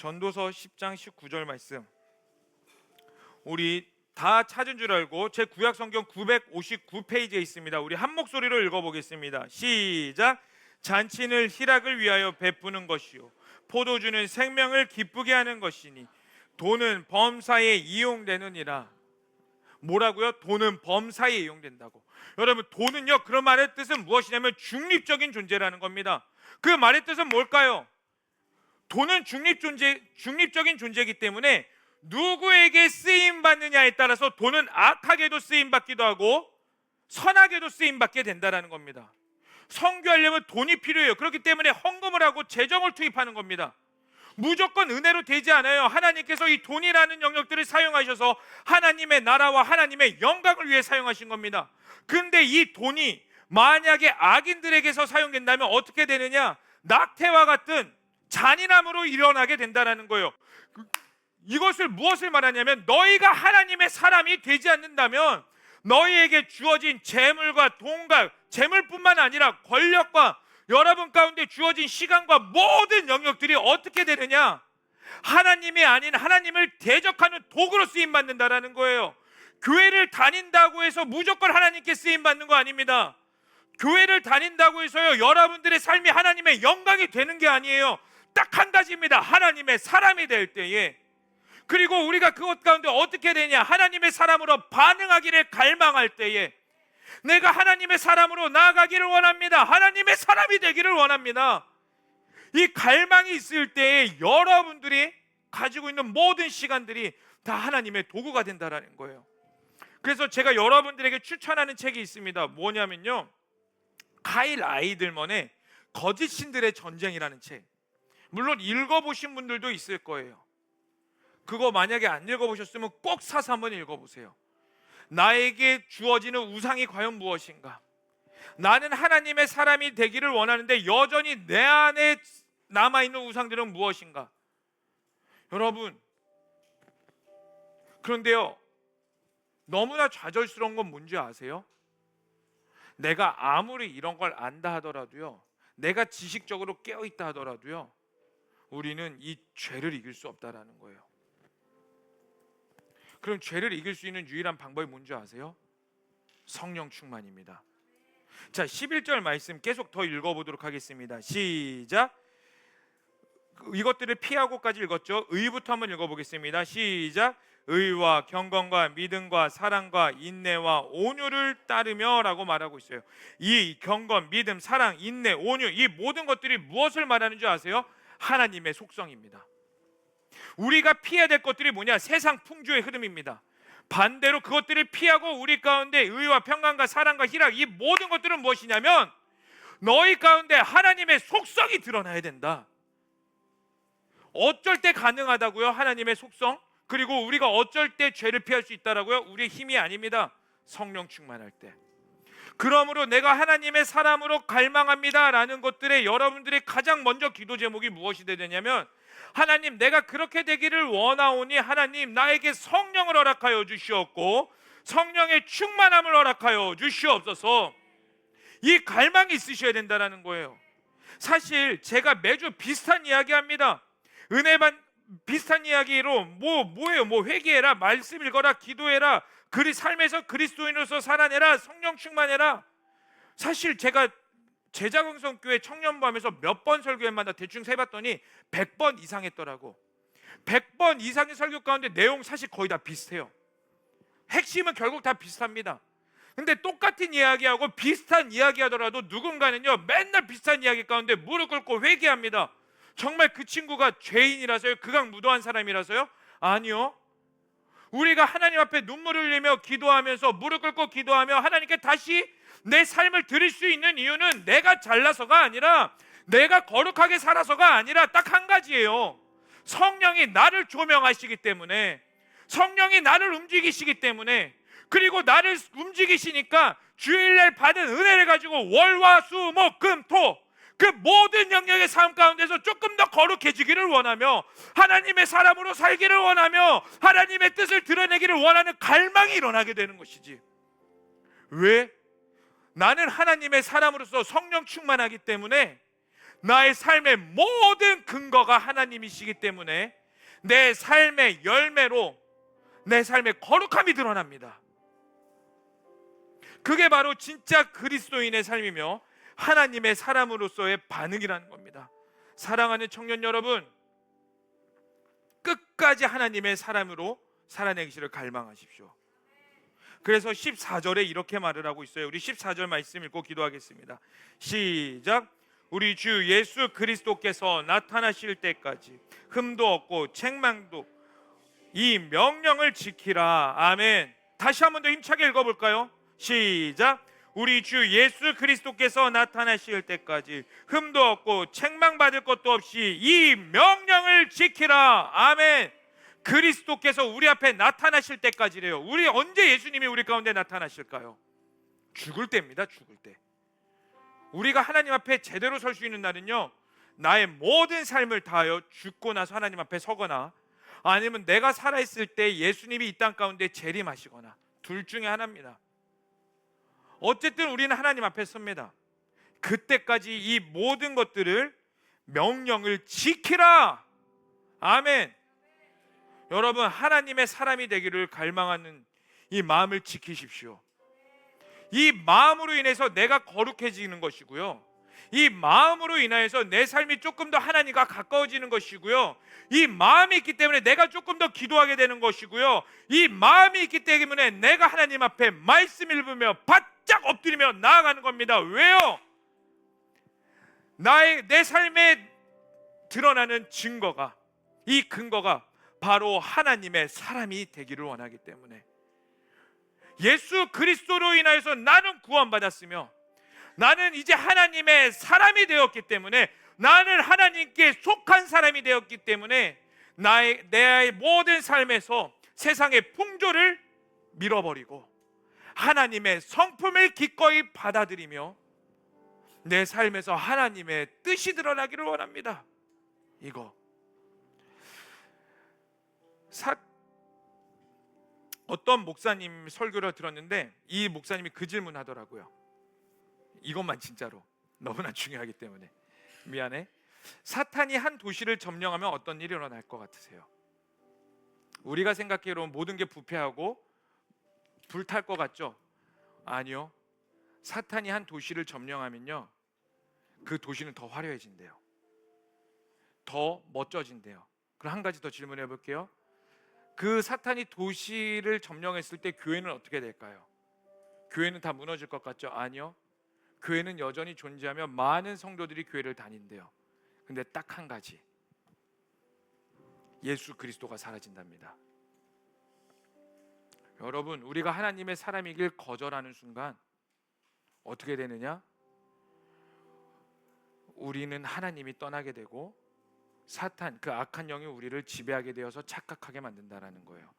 전도서 10장 19절 말씀, 우리 다 찾은 줄 알고 제 구약 성경 959페이지에 있습니다. 우리 한 목소리로 읽어보겠습니다. 시작. 잔치는 희락을 위하여 베푸는 것이요 포도주는 생명을 기쁘게 하는 것이니 돈은 범사에 이용되느니라. 뭐라고요? 돈은 범사에 이용된다고. 여러분, 돈은요, 그런 말의 뜻은 무엇이냐면 중립적인 존재라는 겁니다. 그 말의 뜻은 뭘까요? 돈은 중립적인 존재이기 때문에 누구에게 쓰임 받느냐에 따라서 돈은 악하게도 쓰임 받기도 하고 선하게도 쓰임 받게 된다라는 겁니다. 선교하려면 돈이 필요해요. 그렇기 때문에 헌금을 하고 재정을 투입하는 겁니다. 무조건 은혜로 되지 않아요. 하나님께서 이 돈이라는 영역들을 사용하셔서 하나님의 나라와 하나님의 영광을 위해 사용하신 겁니다. 근데 이 돈이 만약에 악인들에게서 사용된다면 어떻게 되느냐? 낙태와 같은 잔인함으로 일어나게 된다는 거예요. 이것을 무엇을 말하냐면, 너희가 하나님의 사람이 되지 않는다면 너희에게 주어진 재물과 돈과, 재물뿐만 아니라 권력과 여러분 가운데 주어진 시간과 모든 영역들이 어떻게 되느냐? 하나님이 아닌 하나님을 대적하는 도구로 쓰임받는다라는 거예요. 교회를 다닌다고 해서 무조건 하나님께 쓰임받는 거 아닙니다. 교회를 다닌다고 해서요, 여러분들의 삶이 하나님의 영광이 되는 게 아니에요. 딱 한 가지입니다. 하나님의 사람이 될 때에. 그리고 우리가 그것 가운데 어떻게 되냐? 하나님의 사람으로 반응하기를 갈망할 때에. 내가 하나님의 사람으로 나아가기를 원합니다. 하나님의 사람이 되기를 원합니다. 이 갈망이 있을 때에 여러분들이 가지고 있는 모든 시간들이 다 하나님의 도구가 된다는 거예요. 그래서 제가 여러분들에게 추천하는 책이 있습니다. 뭐냐면요, 카일 아이들먼의 거짓 신들의 전쟁이라는 책. 물론 읽어보신 분들도 있을 거예요. 그거 만약에 안 읽어보셨으면 꼭 사서 한번 읽어보세요. 나에게 주어지는 우상이 과연 무엇인가? 나는 하나님의 사람이 되기를 원하는데 여전히 내 안에 남아있는 우상들은 무엇인가? 여러분, 그런데요, 너무나 좌절스러운 건 뭔지 아세요? 내가 아무리 이런 걸 안다 하더라도요, 내가 지식적으로 깨어있다 하더라도요, 우리는 이 죄를 이길 수 없다라는 거예요. 그럼 죄를 이길 수 있는 유일한 방법이 뭔지 아세요? 성령 충만입니다. 자, 11절 말씀 계속 더 읽어보도록 하겠습니다. 시작. 이것들을 피하고까지 읽었죠. 의부터 한번 읽어보겠습니다. 시작. 의와 경건과 믿음과 사랑과 인내와 온유를 따르며 라고 말하고 있어요. 이 경건, 믿음, 사랑, 인내, 온유, 이 모든 것들이 무엇을 말하는 줄 아세요? 하나님의 속성입니다. 우리가 피해야 될 것들이 뭐냐? 세상 풍조의 흐름입니다. 반대로 그것들을 피하고 우리 가운데 의와 평강과 사랑과 희락, 이 모든 것들은 무엇이냐면 너희 가운데 하나님의 속성이 드러나야 된다. 어쩔 때 가능하다고요? 하나님의 속성? 그리고 우리가 어쩔 때 죄를 피할 수 있다라고요? 우리의 힘이 아닙니다. 성령 충만할 때. 그러므로 내가 하나님의 사람으로 갈망합니다 라는 것들에 여러분들의 가장 먼저 기도 제목이 무엇이 되냐면, 하나님, 내가 그렇게 되기를 원하오니 하나님 나에게 성령을 허락하여 주시옵고 성령의 충만함을 허락하여 주시옵소서. 이 갈망이 있으셔야 된다는 거예요. 사실 제가 매주 비슷한 이야기 합니다. 비슷한 이야기로 뭐예요? 회개해라, 말씀 읽어라, 기도해라, 삶에서 그리스도인으로서 살아내라, 성령 충만해라. 사실 제가 제자강성교회 청년부 하면서 몇 번 설교회마다 대충 세봤더니 100번 이상 했더라고. 100번 이상의 설교 가운데 내용 사실 거의 다 비슷해요. 핵심은 결국 다 비슷합니다. 근데 똑같은 이야기하고 비슷한 이야기 하더라도 누군가는요, 맨날 비슷한 이야기 가운데 무릎 꿇고 회개합니다. 정말 그 친구가 죄인이라서요? 극악무도한 사람이라서요? 아니요. 우리가 하나님 앞에 눈물을 흘리며 기도하면서 무릎 꿇고 기도하며 하나님께 다시 내 삶을 드릴 수 있는 이유는 내가 잘나서가 아니라, 내가 거룩하게 살아서가 아니라 딱 한 가지예요. 성령이 나를 조명하시기 때문에, 성령이 나를 움직이시기 때문에, 그리고 나를 움직이시니까 주일날 받은 은혜를 가지고 월화 수 목 금 토 그 모든 영역의 삶 가운데서 조금 더 거룩해지기를 원하며 하나님의 사람으로 살기를 원하며 하나님의 뜻을 드러내기를 원하는 갈망이 일어나게 되는 것이지. 왜? 나는 하나님의 사람으로서 성령 충만하기 때문에 나의 삶의 모든 근거가 하나님이시기 때문에 내 삶의 열매로 내 삶의 거룩함이 드러납니다. 그게 바로 진짜 그리스도인의 삶이며 하나님의 사람으로서의 반응이라는 겁니다. 사랑하는 청년 여러분, 끝까지 하나님의 사람으로 살아내기를 갈망하십시오. 그래서 14절에 이렇게 말을 하고 있어요. 우리 14절 말씀 읽고 기도하겠습니다. 시작. 우리 주 예수 그리스도께서 나타나실 때까지 흠도 없고 책망도 이 명령을 지키라. 아멘. 다시 한 번 더 힘차게 읽어볼까요? 시작. 우리 주 예수 그리스도께서 나타나실 때까지 흠도 없고 책망받을 것도 없이 이 명령을 지키라. 아멘. 그리스도께서 우리 앞에 나타나실 때까지래요. 우리 언제 예수님이 우리 가운데 나타나실까요? 죽을 때입니다. 죽을 때. 우리가 하나님 앞에 제대로 설 수 있는 날은요, 나의 모든 삶을 다하여 죽고 나서 하나님 앞에 서거나 아니면 내가 살아있을 때 예수님이 이 땅 가운데 재림하시거나 둘 중에 하나입니다. 어쨌든 우리는 하나님 앞에 섭니다. 그때까지 이 모든 것들을 명령을 지키라. 아멘. 여러분, 하나님의 사람이 되기를 갈망하는 이 마음을 지키십시오. 이 마음으로 인해서 내가 거룩해지는 것이고요, 이 마음으로 인하여서 내 삶이 조금 더 하나님과 가까워지는 것이고요, 이 마음이 있기 때문에 내가 조금 더 기도하게 되는 것이고요, 이 마음이 있기 때문에 내가 하나님 앞에 말씀 읽으며 바짝 엎드리며 나아가는 겁니다. 왜요? 내 삶에 드러나는 증거가, 이 근거가 바로 하나님의 사람이 되기를 원하기 때문에, 예수 그리스도로 인하여서 나는 구원받았으며 나는 이제 하나님의 사람이 되었기 때문에, 나는 하나님께 속한 사람이 되었기 때문에 내 모든 삶에서 세상의 풍조를 밀어버리고 하나님의 성품을 기꺼이 받아들이며 내 삶에서 하나님의 뜻이 드러나기를 원합니다. 이거 어떤 목사님 설교를 들었는데 이 목사님이 그 질문 하더라고요. 이것만 진짜로 너무나 중요하기 때문에 미안해. 사탄이 한 도시를 점령하면 어떤 일이 일어날 것 같으세요? 우리가 생각하기로는 모든 게 부패하고 불탈 것 같죠? 아니요. 사탄이 한 도시를 점령하면요, 그 도시는 더 화려해진대요. 더 멋져진대요. 그럼 한 가지 더 질문해 볼게요. 그 사탄이 도시를 점령했을 때 교회는 어떻게 될까요? 교회는 다 무너질 것 같죠? 아니요. 교회는 여전히 존재하며 많은 성도들이 교회를 다닌대요. 근데 딱 한 가지, 예수 그리스도가 사라진답니다. 여러분, 우리가 하나님의 사람이길 거절하는 순간 어떻게 되느냐? 우리는 하나님이 떠나게 되고 사탄, 그 악한 영이 우리를 지배하게 되어서 착각하게 만든다라는 거예요.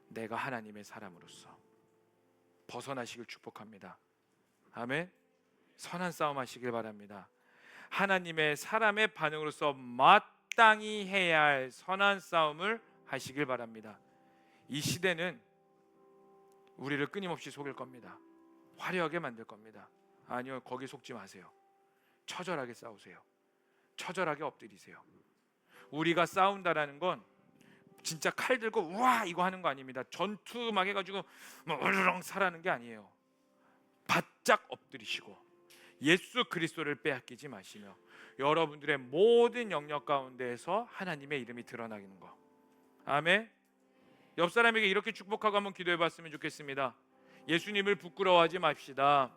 내가 하나님의 사람으로서 벗어나시길 축복합니다. 아멘. 선한 싸움 하시길 바랍니다. 하나님의 사람의 반응으로서 마땅히 해야 할 선한 싸움을 하시길 바랍니다. 이 시대는 우리를 끊임없이 속일 겁니다. 화려하게 만들 겁니다. 아니요, 거기 속지 마세요. 처절하게 싸우세요. 처절하게 엎드리세요. 우리가 싸운다라는 건 진짜 칼 들고 우와 이거 하는 거 아닙니다. 전투 막 해가지고 뭐 으르렁 사라는 게 아니에요. 바짝 엎드리시고 예수 그리스도를 빼앗기지 마시며 여러분들의 모든 영역 가운데에서 하나님의 이름이 드러나는 거. 아멘. 옆 사람에게 이렇게 축복하고 한번 기도해 봤으면 좋겠습니다. 예수님을 부끄러워하지 맙시다.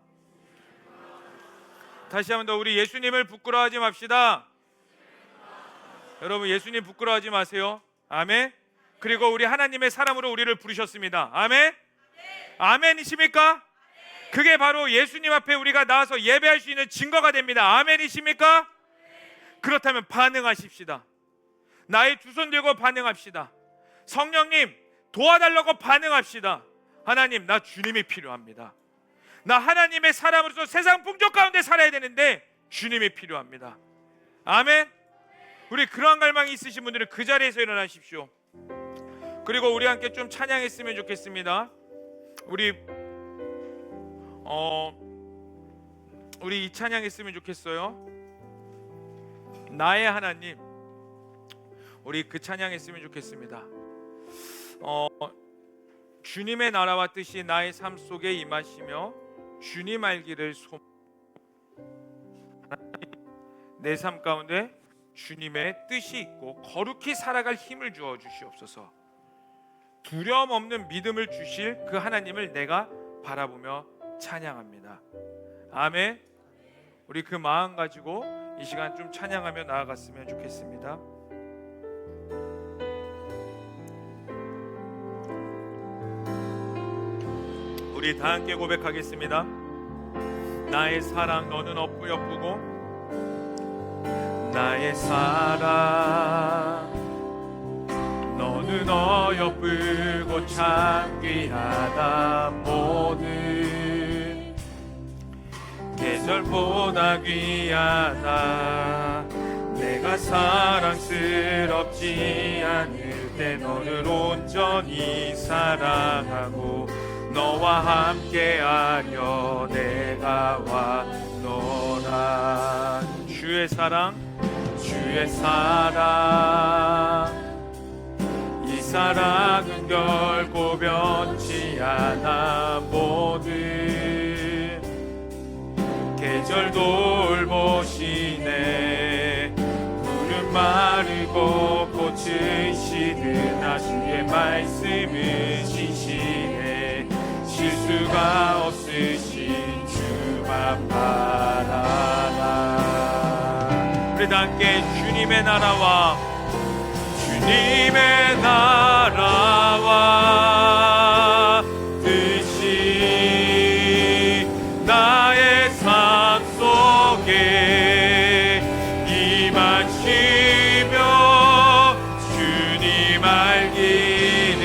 다시 한번 더, 우리 예수님을 부끄러워하지 맙시다. 여러분, 예수님 부끄러워하지 마세요. 아멘. 그리고 우리 하나님의 사람으로 우리를 부르셨습니다. 아멘. 아멘이십니까? 그게 바로 예수님 앞에 우리가 나와서 예배할 수 있는 증거가 됩니다. 아멘이십니까? 그렇다면 반응하십시다. 나의 두 손 들고 반응합시다. 성령님 도와달라고 반응합시다. 하나님, 나 주님이 필요합니다. 나 하나님의 사람으로서 세상 풍조 가운데 살아야 되는데 주님이 필요합니다. 아멘. 우리 그러한 갈망이 있으신 분들은 그 자리에서 일어나십시오. 그리고 우리 함께 좀 찬양했으면 좋겠습니다. 우리 이 찬양했으면 좋겠어요. 나의 하나님, 우리 그 찬양했으면 좋겠습니다. 주님의 나라와 뜻이 나의 삶 속에 임하시며 주님 알기를 내 삶 가운데 주님의 뜻이 있고 거룩히 살아갈 힘을 주어 주시옵소서. 두려움 없는 믿음을 주실 그 하나님을 내가 바라보며 찬양합니다. 아멘. 우리 그 마음 가지고 이 시간 좀 찬양하며 나아갔으면 좋겠습니다. 우리 다 함께 고백하겠습니다. 나의 사랑 너는 어여쁘고 나의 사랑 너는 어여쁘고 참 귀하다. 모든 계절보다 귀하다. 내가 사랑스럽지 않을 때 너를 온전히 사랑하고 너와 함께하려 내가 왔노라. 주의 사랑 주의 사랑 이 사랑은 결코 변치 않아. 모든 계절 돌보시네. 푸른 마르고 꽃은 시드나 주의 말씀은 신실해. 실수가 없으신 주만 바라라. 우리 다 함께 주님의 나라와 주님의 나라와 뜻이 나의 삶 속에 임하시며 주님 알기를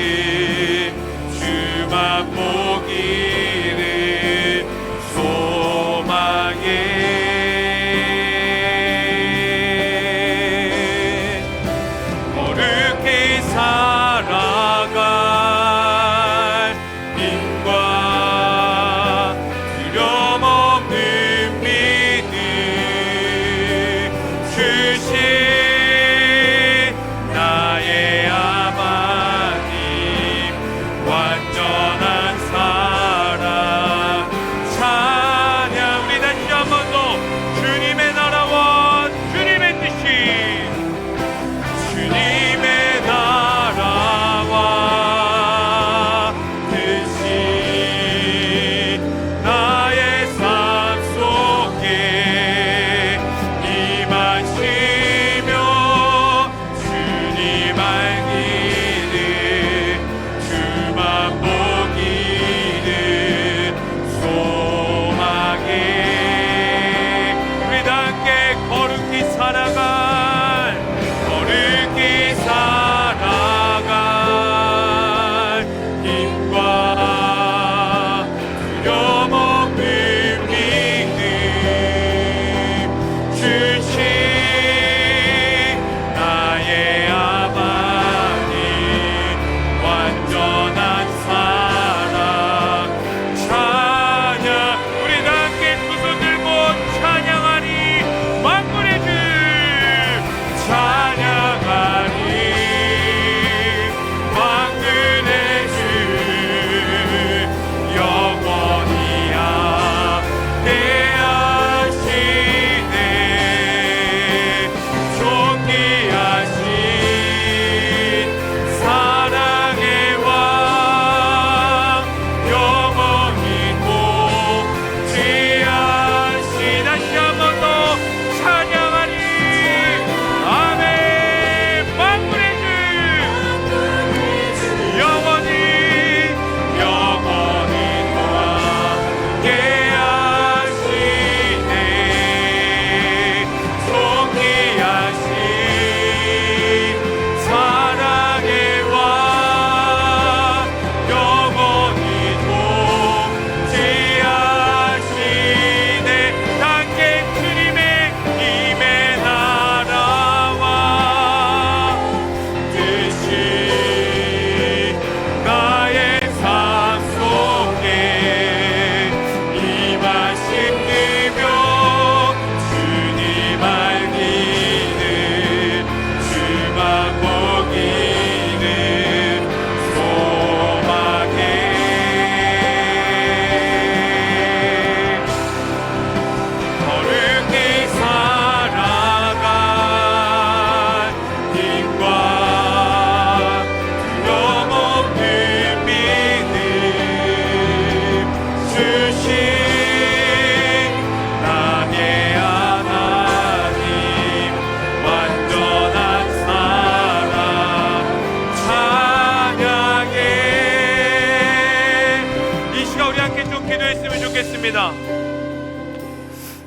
주만 보기를 소망해. 살아갈 힘과 두려움 없는 믿음 주신 나의 아버님. 완전한 사랑 찬양. 우리 다시 한번 더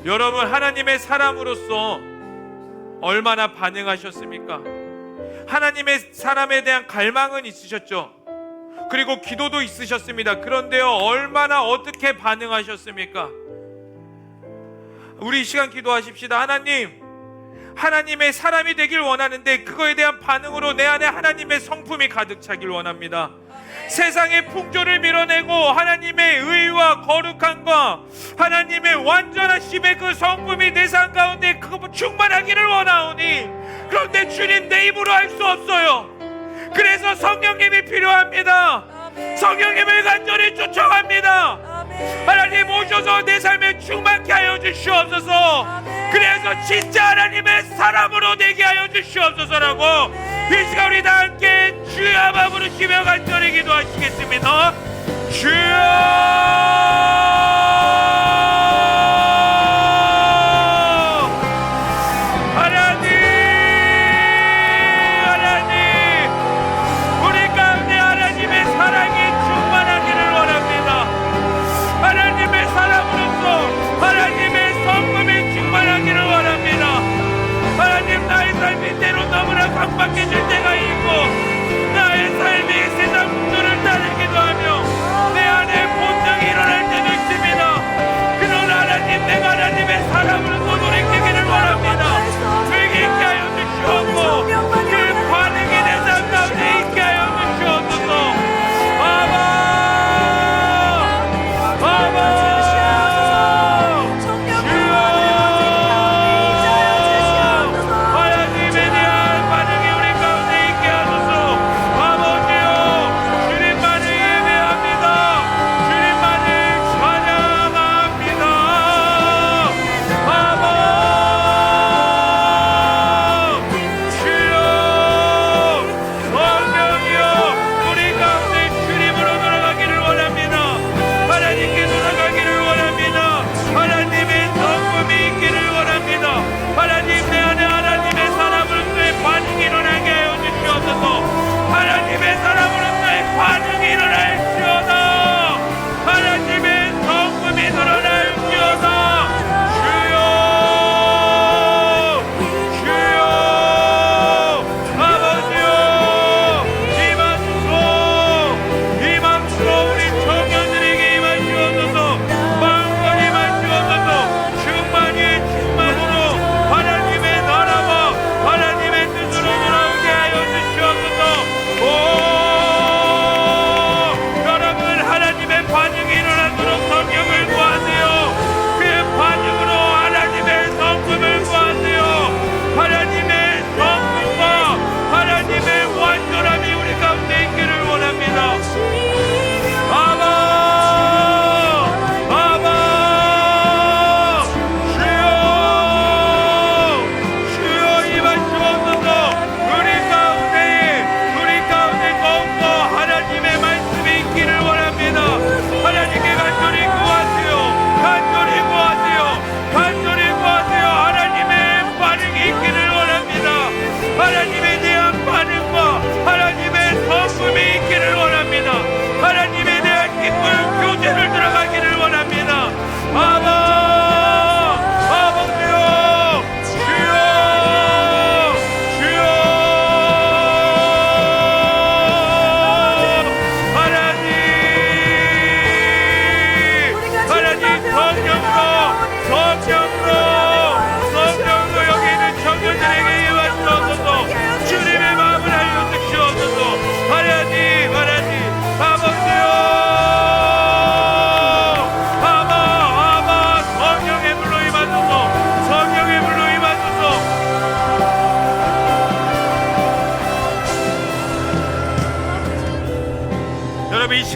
여러분, 하나님의 사람으로서 얼마나 반응하셨습니까? 하나님의 사람에 대한 갈망은 있으셨죠. 그리고 기도도 있으셨습니다. 그런데요, 얼마나 어떻게 반응하셨습니까? 우리 이 시간 기도하십시다. 하나님, 하나님의 사람이 되길 원하는데 그거에 대한 반응으로 내 안에 하나님의 성품이 가득 차길 원합니다. 세상의 풍조를 밀어내고 하나님의 의와 거룩함과 하나님의 완전하심의 그 성품이 내 삶 가운데 그거 충만하기를 원하오니, 그런데 주님, 내 입으로 할 수 없어요. 그래서 성령님이 필요합니다. 성령님을 간절히 초청합니다. 하나님 오셔서 내 삶에 충만케 하여 주시옵소서. 그래서 진짜 하나님의 사람으로 되게 하여 주시옵소서라고 이 시간 우리 다 함께 주여 부르시며 간절히 기도하시겠습니다. 주여! 너무나 각박해질 때가 있고 나의 삶이 세상 풍조를 따르기도 하며 내 안에 본능이 일어날 때도 있습니다. 그러나 하나님, 내가 하나님의 사람으로서 돌이키기를 원합니다. 그에게 있게 하여 주시옵고 그 반응이 내 삶 가운데 있게 하여 주시옵소서. 아바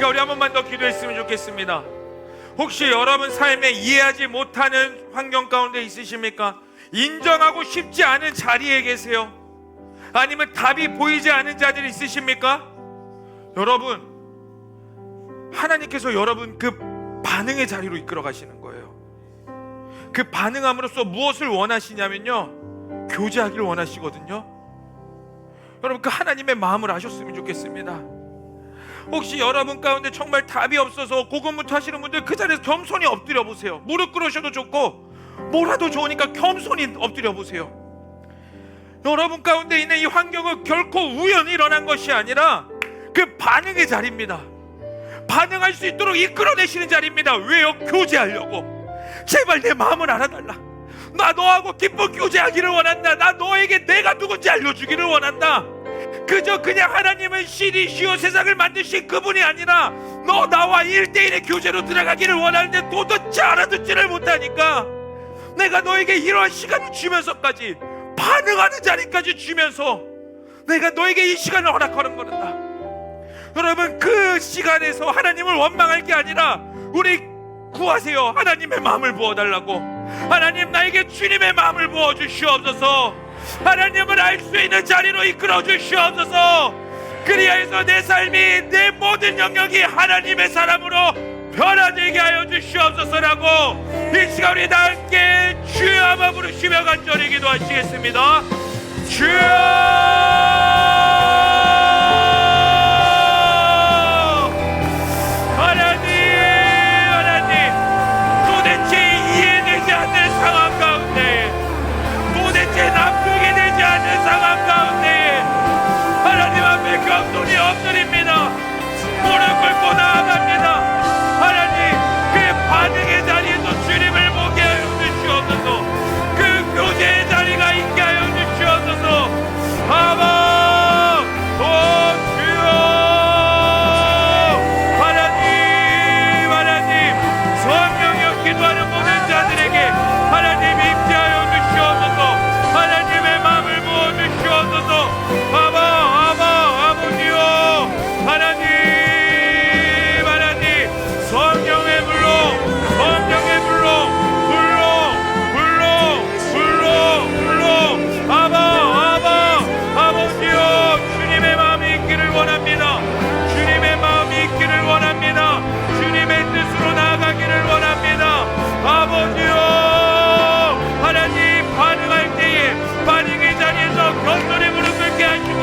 우리 한 번만 더 기도했으면 좋겠습니다. 혹시 여러분 삶에 이해하지 못하는 환경 가운데 있으십니까? 인정하고 싶지 않은 자리에 계세요? 아니면 답이 보이지 않은 자들이 있으십니까? 여러분, 하나님께서 여러분 그 반응의 자리로 이끌어 가시는 거예요. 그 반응함으로써 무엇을 원하시냐면요, 교제하기를 원하시거든요. 여러분, 그 하나님의 마음을 아셨으면 좋겠습니다. 혹시 여러분 가운데 정말 답이 없어서 고군분투하시는 분들 그 자리에서 겸손히 엎드려 보세요. 무릎 꿇으셔도 좋고, 뭐라도 좋으니까 겸손히 엎드려 보세요. 여러분 가운데 있는 이 환경은 결코 우연히 일어난 것이 아니라 그 반응의 자리입니다. 반응할 수 있도록 이끌어내시는 자리입니다. 왜요? 교제하려고. 제발 내 마음을 알아달라. 나 너하고 기쁜 교제하기를 원한다. 나 너에게 내가 누군지 알려주기를 원한다. 그저 그냥 하나님은 신이시오 세상을 만드신 그분이 아니라 너 나와 1대1의 교제로 들어가기를 원하는데 도대체 알아듣지를 못하니까 내가 너에게 이러한 시간을 주면서까지 반응하는 자리까지 주면서 내가 너에게 이 시간을 허락하는 거란다. 여러분, 그 시간에서 하나님을 원망할 게 아니라 우리 구하세요. 하나님의 마음을 부어달라고. 하나님, 나에게 주님의 마음을 부어주시옵소서. 하나님을 알 수 있는 자리로 이끌어 주시옵소서. 그리하여서 내 삶이, 내 모든 영역이 하나님의 사람으로 변화되게 하여 주시옵소서라고 이 시간 우리 다 함께 주여 한번 부르시며 간절히 기도하시겠습니다. 주여! 겸손히 엎드립니다. 무릎 꿇고 나아갑니다. 하나님, 그 반응의 자리에서 주님을 보게 하여 주시옵소서. 그 교제의 자리가 있게 하여 주시옵소서. 아바, 주여, 하나님, 하나님, 성령여 기도하는 모든 자들에게 하나님 임재하여 주시옵소서. 하나님의 마음을 부어 주시옵소서. 겸손히 무릎 꿇게 하시고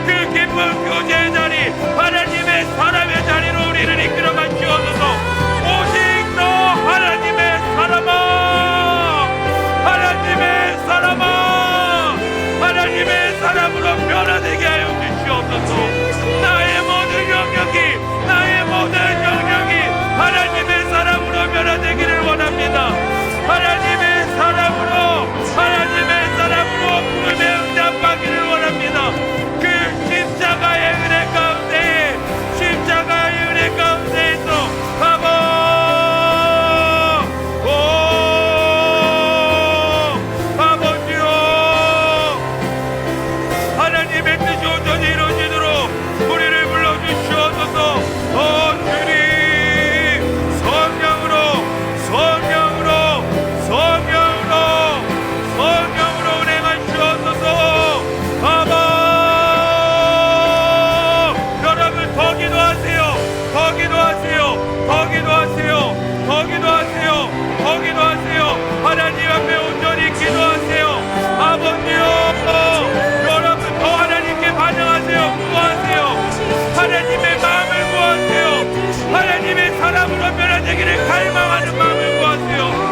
그 기쁜 교제의 자리, 하나님의 사람의 자리로 우리를 이끌어 가시옵소서. 오직 너 하나님의 사람아, 하나님의 사람아, 하나님의 사람으로 변화되게 하여 주시옵소서. 나의 모든 영역이, 나의 모든 영역이 하나님의 사람으로 변화되기를 원합니다. 하나님의 사람으로, 하나님의 사람으로 부름에 응답받기를 원합니다. 그 십자가의 은혜 가운데, 십자가의 은혜 가운데에서 아버지요, 하나님의 뜻이 온전히 이루어지도록 우리를 불러주시옵소서. 주님, 성령으로, 성령으로, 성령으로, 성령으로 운행하시옵소서. 여러분 더 기도하세요. 더 기도하세요. 더 기도하세요. 더 기도하세요. 더 기도하세요. 하나님 앞에 온전히 기도하세요. 아버지요, 여러분 더 하나님께 반응하세요. 구하세요. 하나님의 마음을 구하세요. 하나님의 사람으로 변화되기를 갈망하는 마음을 구하세요.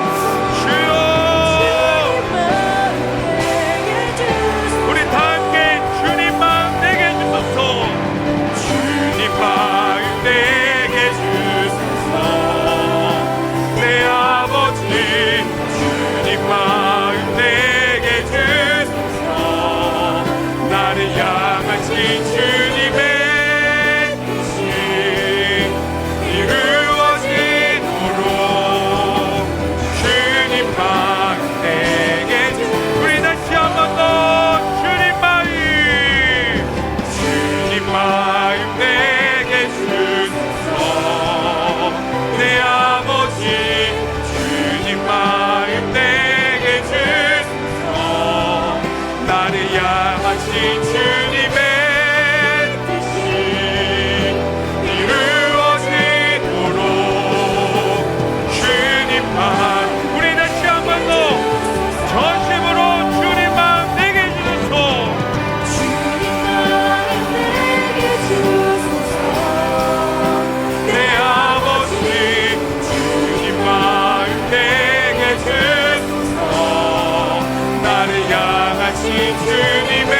주님의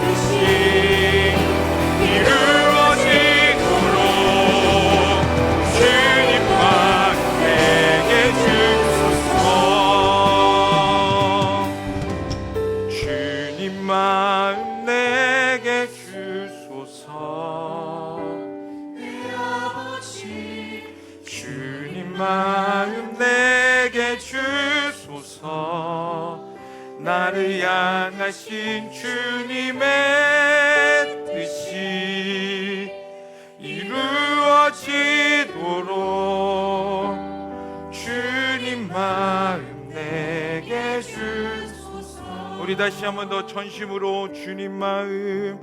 뜻이 이루어지도록 주님 마음 내게 주소서. 주님 마음 내게 주소서. 주님 마음 내게 주소서. 나를 향하신 주님의 뜻이 이루어지도록 주님 마음 내게 주소서. 우리 다시 한 번 더 전심으로 주님 마음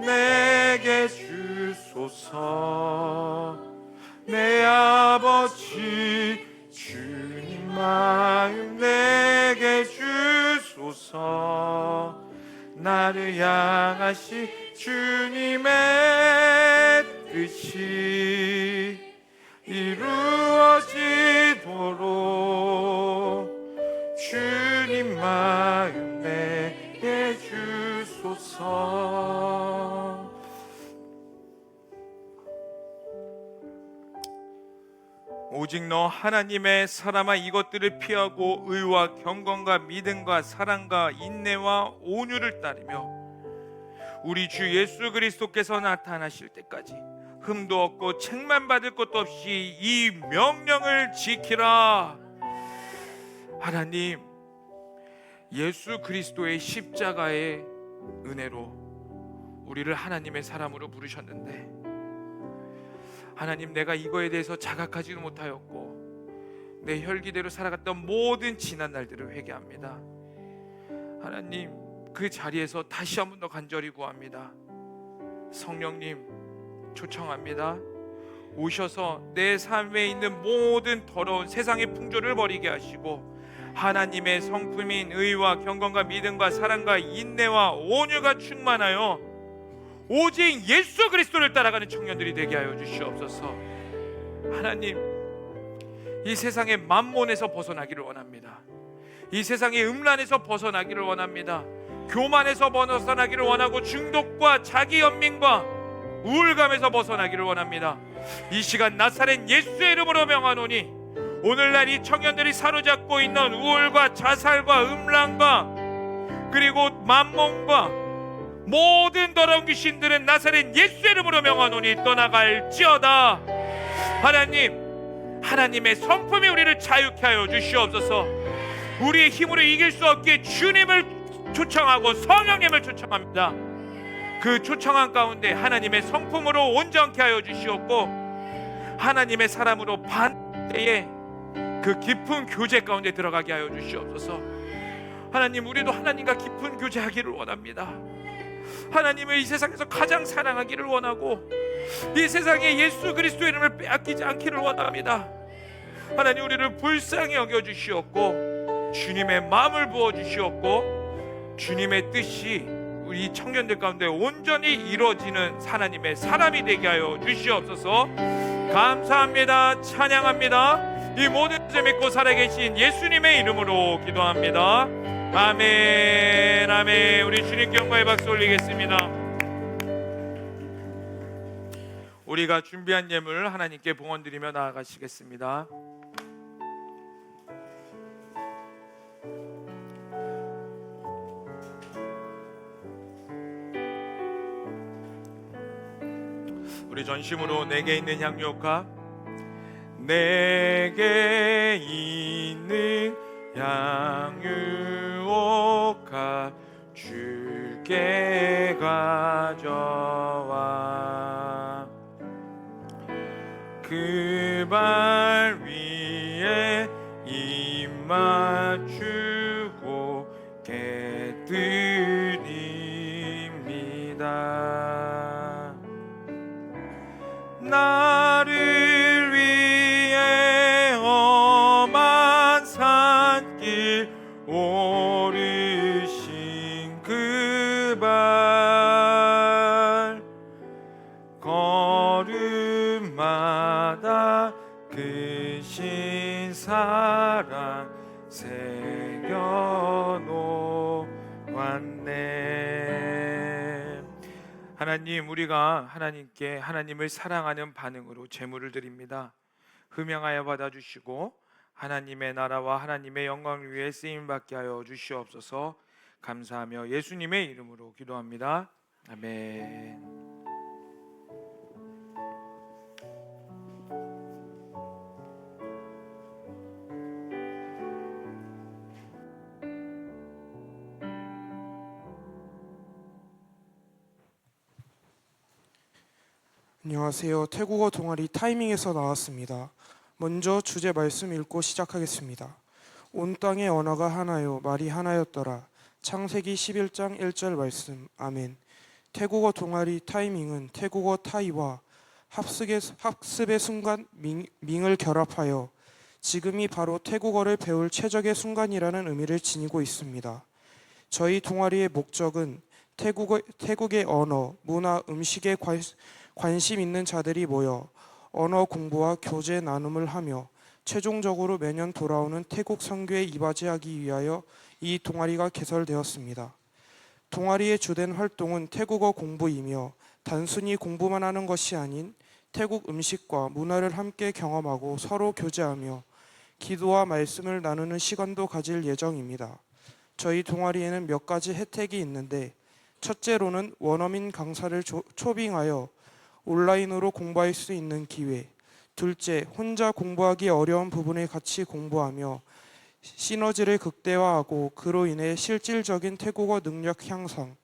내게 주소서. 내 아버지 주님 마음 내게 주소서. 나를 향하신 주님의 뜻이 이루어지도록 주님 마음 내게 주소서. 오직 너 하나님의 사람아 이것들을 피하고 의와 경건과 믿음과 사랑과 인내와 온유를 따르며 우리 주 예수 그리스도께서 나타나실 때까지 흠도 없고 책만 받을 것도 없이 이 명령을 지키라. 하나님, 예수 그리스도의 십자가의 은혜로 우리를 하나님의 사람으로 부르셨는데 하나님, 내가 이거에 대해서 자각하지도 못하였고 내 혈기대로 살아갔던 모든 지난 날들을 회개합니다. 하나님, 그 자리에서 다시 한 번 더 간절히 구합니다. 성령님 초청합니다. 오셔서 내 삶에 있는 모든 더러운 세상의 풍조를 버리게 하시고 하나님의 성품인 의와 경건과 믿음과 사랑과 인내와 온유가 충만하여 오직 예수 그리스도를 따라가는 청년들이 되게 하여 주시옵소서. 하나님, 이 세상의 만몬에서 벗어나기를 원합니다. 이 세상의 음란에서 벗어나기를 원합니다. 교만에서 벗어나기를 원하고 중독과 자기 연민과 우울감에서 벗어나기를 원합니다. 이 시간 나사렛 예수의 이름으로 명하노니 오늘날 이 청년들이 사로잡고 있는 우울과 자살과 음란과 그리고 만몬과 모든 더러운 귀신들은 나사렛 예수의 이름으로 명하노니 떠나갈지어다. 하나님, 하나님의 성품이 우리를 자유케 하여 주시옵소서. 우리의 힘으로 이길 수 없기에 주님을 초청하고 성령님을 초청합니다. 그 초청한 가운데 하나님의 성품으로 온전케 하여 주시옵고 하나님의 사람으로 반때에 그 깊은 교제 가운데 들어가게 하여 주시옵소서. 하나님, 우리도 하나님과 깊은 교제하기를 원합니다. 하나님을 이 세상에서 가장 사랑하기를 원하고 이 세상에 예수 그리스도의 이름을 빼앗기지 않기를 원합니다. 하나님, 우리를 불쌍히 여겨주시옵고 주님의 마음을 부어주시옵고 주님의 뜻이 우리 청년들 가운데 온전히 이루어지는 하나님의 사람이 되게 하여 주시옵소서. 감사합니다. 찬양합니다. 이 모든 것을 믿고 살아계신 예수님의 이름으로 기도합니다. 아멘, 아멘. 우리 주님께 영광의 박수 올리겠습니다. 우리가 준비한 예물 하나님께 봉헌드리며 나아가시겠습니다. 우리 전심으로 내게 있는 향유옥합, 내게 있는 향유옥합 주께 가져와 그 발 위에 입 맞추고 깨뜨립니다. 나를 위해 험한 산길 오르신 그 발 걸음마다 크신 사랑 새겨놓았네. 하나님, 우리가 하나님께 하나님을 사랑하는 반응으로 제물을 드립니다. 흠양하여 받아주시고 하나님의 나라와 하나님의 영광을 위해 쓰임받게 하여 주시옵소서. 감사하며 예수님의 이름으로 기도합니다. 아멘. 안녕하세요. 태국어 동아리 타이밍에서 나왔습니다. 먼저 주제 말씀 읽고 시작하겠습니다. 온 땅의 언어가 하나요, 말이 하나였더라. 창세기 11장 1절 말씀. 아멘. 태국어 동아리 타이밍은 태국어 타이와 학습의 순간 밍을 결합하여 지금이 바로 태국어를 배울 최적의 순간이라는 의미를 지니고 있습니다. 저희 동아리의 목적은 태국의 언어, 문화, 음식에 관심 있는 자들이 모여 언어 공부와 교제 나눔을 하며 최종적으로 매년 돌아오는 태국 선교에 이바지하기 위하여 이 동아리가 개설되었습니다. 동아리의 주된 활동은 태국어 공부이며 단순히 공부만 하는 것이 아닌 태국 음식과 문화를 함께 경험하고 서로 교제하며 기도와 말씀을 나누는 시간도 가질 예정입니다. 저희 동아리에는 몇 가지 혜택이 있는데 첫째로는 원어민 강사를 초빙하여 온라인으로 공부할 수 있는 기회, 둘째, 혼자 공부하기 어려운 부분을 같이 공부하며 시너지를 극대화하고 그로 인해 실질적인 태국어 능력 향상,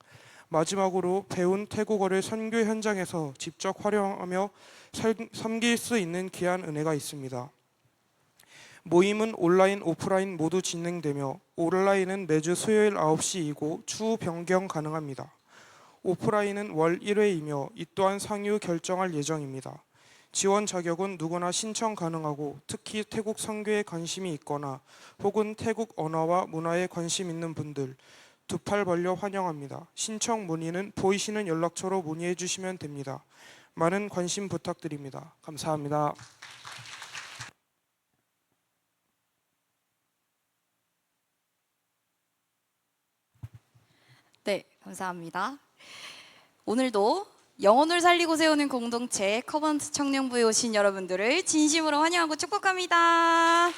마지막으로 배운 태국어를 선교 현장에서 직접 활용하며 섬길 수 있는 귀한 은혜가 있습니다. 모임은 온라인, 오프라인 모두 진행되며 온라인은 매주 수요일 9시이고 추후 변경 가능합니다. 오프라인은 월 1회이며 이 또한 상유 결정할 예정입니다. 지원 자격은 누구나 신청 가능하고 특히 태국 선교에 관심이 있거나 혹은 태국 언어와 문화에 관심 있는 분들 두 팔 벌려 환영합니다. 신청 문의는 보이시는 연락처로 문의해 주시면 됩니다. 많은 관심 부탁드립니다. 감사합니다. 네, 감사합니다. 오늘도 영혼을 살리고 세우는 공동체 커버넌트 청년부에 오신 여러분들을 진심으로 환영하고 축복합니다.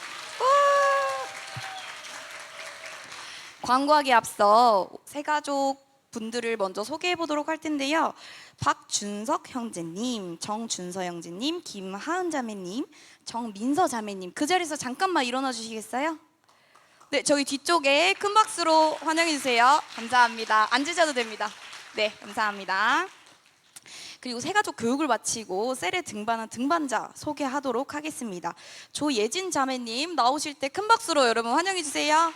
광고하기 앞서 새가족 분들을 먼저 소개해 보도록 할 텐데요. 박준석 형제님, 정준서 형제님, 김하은 자매님, 정민서 자매님, 그 자리에서 잠깐만 일어나 주시겠어요? 네, 저희 뒤쪽에 큰 박수로 환영해 주세요. 감사합니다. 앉으셔도 됩니다. 네, 감사합니다. 그리고 새가족 교육을 마치고 셀에 등반한 등반자 소개하도록 하겠습니다. 조예진 자매님 나오실 때 큰 박수로 여러분 환영해 주세요.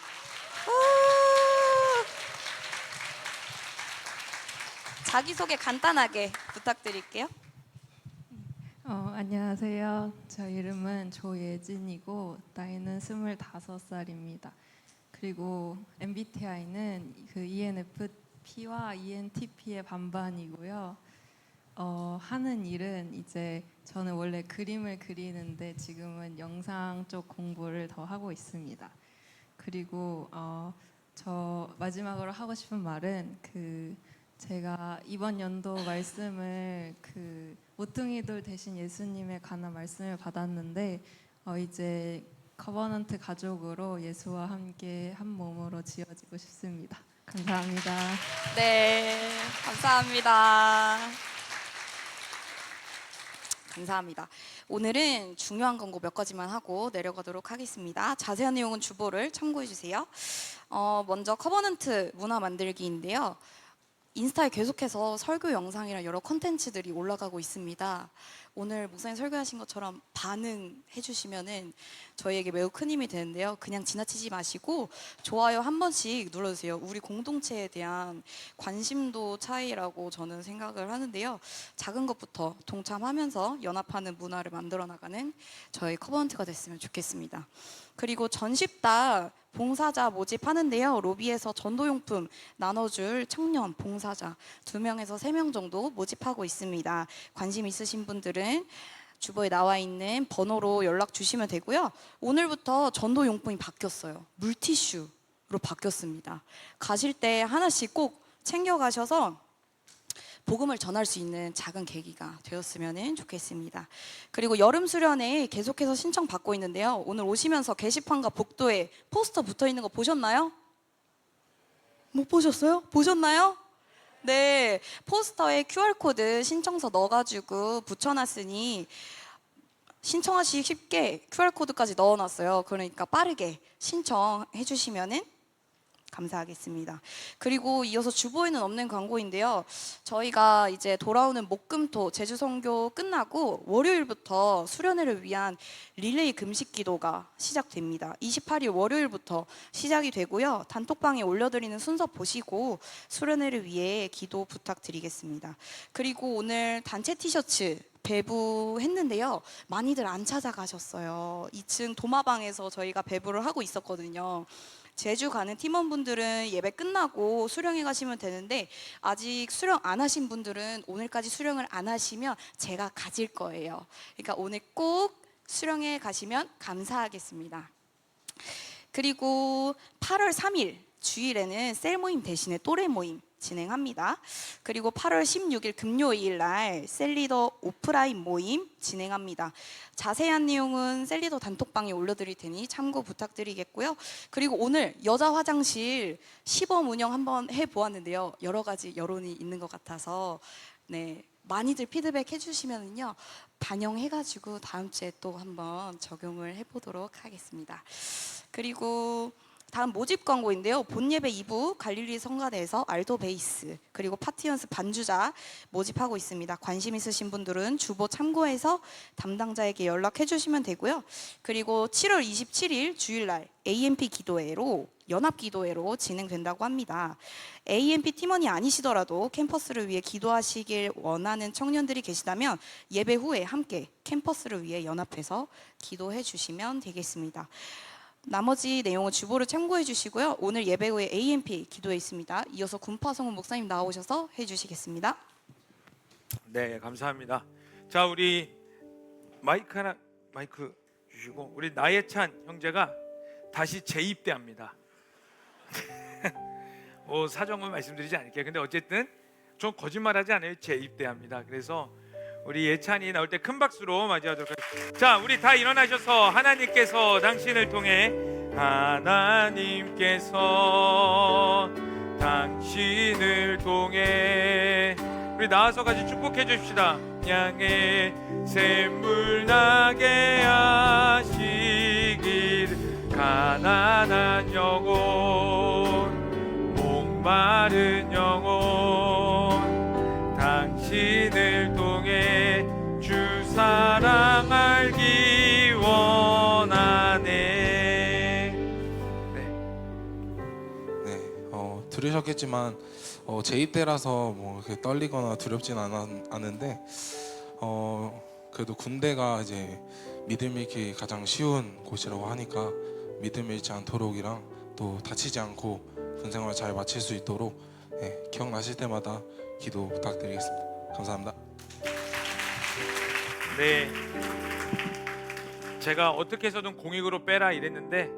자기소개 간단하게 부탁드릴게요. 안녕하세요. 저 이름은 조예진이고 나이는 25살입니다. 그리고 MBTI는 그 ENFP와 ENTP의 반반이고요. 하는 일은 이제 저는 원래 그림을 그리는데 지금은 영상 쪽 공부를 더 하고 있습니다. 그리고 저 마지막으로 하고 싶은 말은 제가 이번 연도 말씀을 모퉁이돌 대신 예수님에 관한 말씀을 받았는데 이제 커버넌트 가족으로 예수와 함께 한 몸으로 지어지고 싶습니다. 감사합니다. 네, 감사합니다. 감사합니다. 오늘은 중요한 광고 몇 가지만 하고 내려가도록 하겠습니다. 자세한 내용은 주보를 참고해 주세요. 먼저 커버넌트 문화 만들기인데요. 인스타에 계속해서 설교 영상이랑 여러 콘텐츠들이 올라가고 있습니다. 오늘 목사님 설교하신 것처럼 반응해 주시면은 저희에게 매우 큰 힘이 되는데요. 그냥 지나치지 마시고 좋아요 한 번씩 눌러주세요. 우리 공동체에 대한 관심도 차이라고 저는 생각을 하는데요. 작은 것부터 동참하면서 연합하는 문화를 만들어 나가는 저희 커버넌트가 됐으면 좋겠습니다. 그리고 전십다 봉사자 모집하는데요. 로비에서 전도용품 나눠줄 청년 봉사자 2명에서 3명 정도 모집하고 있습니다. 관심 있으신 분들은 주보에 나와 있는 번호로 연락 주시면 되고요. 오늘부터 전도용품이 바뀌었어요. 물티슈로 바뀌었습니다. 가실 때 하나씩 꼭 챙겨가셔서 복음을 전할 수 있는 작은 계기가 되었으면 좋겠습니다. 그리고 여름 수련회 계속해서 신청 받고 있는데요. 오늘 오시면서 게시판과 복도에 포스터 붙어 있는 거 보셨나요? 못 보셨어요? 보셨나요? 네, 포스터에 QR코드 신청서 넣어가지고 붙여놨으니 신청하시기 쉽게 QR코드까지 넣어놨어요. 그러니까 빠르게 신청해 주시면은 감사하겠습니다. 그리고 이어서 주보에는 없는 광고인데요. 저희가 이제 돌아오는 목금토 제주 선교 끝나고 월요일부터 수련회를 위한 릴레이 금식 기도가 시작됩니다. 28일 월요일부터 시작이 되고요. 단톡방에 올려드리는 순서 보시고 수련회를 위해 기도 부탁드리겠습니다. 그리고 오늘 단체 티셔츠 배부했는데요. 많이들 안 찾아가셨어요. 2층 도마방에서 저희가 배부를 하고 있었거든요. 제주 가는 팀원분들은 예배 끝나고 수령해 가시면 되는데 아직 수령 안 하신 분들은 오늘까지 수령을 안 하시면 제가 가질 거예요. 그러니까 오늘 꼭 수령해 가시면 감사하겠습니다. 그리고 8월 3일 주일에는 셀 모임 대신에 또래 모임 진행합니다. 그리고 8월 16일 금요일 날 셀리더 오프라인 모임 진행합니다. 자세한 내용은 셀리더 단톡방에 올려드릴 테니 참고 부탁드리겠고요. 그리고 오늘 여자 화장실 시범 운영 한번 해보았는데요. 여러 가지 여론이 있는 것 같아서 네, 많이들 피드백 해주시면요 반영해가지고 다음 주에 또 한번 적용을 해보도록 하겠습니다. 그리고 다음 모집 광고인데요. 본예배 2부 갈릴리 성가대에서 알도 베이스 그리고 파티 연습 반주자 모집하고 있습니다. 관심 있으신 분들은 주보 참고해서 담당자에게 연락해 주시면 되고요. 그리고 7월 27일 주일날 AMP 기도회로 연합 기도회로 진행된다고 합니다. AMP 팀원이 아니시더라도 캠퍼스를 위해 기도하시길 원하는 청년들이 계시다면 예배 후에 함께 캠퍼스를 위해 연합해서 기도해 주시면 되겠습니다. 나머지 내용은 주보를 참고해 주시고요. 오늘 예배 후에 AMP 기도회 있습니다. 이어서 군파성훈 목사님 나오셔서 해주시겠습니다. 네, 감사합니다. 자, 우리 마이크 주시고 우리 나예찬 형제가 다시 재입대합니다. 사정은 말씀드리지 않을게요. 근데 어쨌든 좀 거짓말하지 않아요. 재입대합니다. 그래서 우리 예찬이 나올 때 큰 박수로 맞이하도록 하겠습니다. 자, 우리 다 일어나셔서 하나님께서 당신을 통해 우리 나와서 같이 축복해 줍시다. 양의 샘물 나게 하시길 가난한 영혼 목마른 영혼 당신을 통해 주 사랑 알기 원하네. 들으셨겠지만 재입대라서 뭐 이렇게 떨리거나 두렵진 않은데 그래도 군대가 이제 믿음 잃기 가장 쉬운 곳이라고 하니까 믿음 잃지 않도록이랑 또 다치지 않고 군생활 잘 마칠 수 있도록 기억나실 때마다 기도 부탁드리겠습니다. 감사합니다. 네, 제가 어떻게 해서든 공익으로 빼라 이랬는데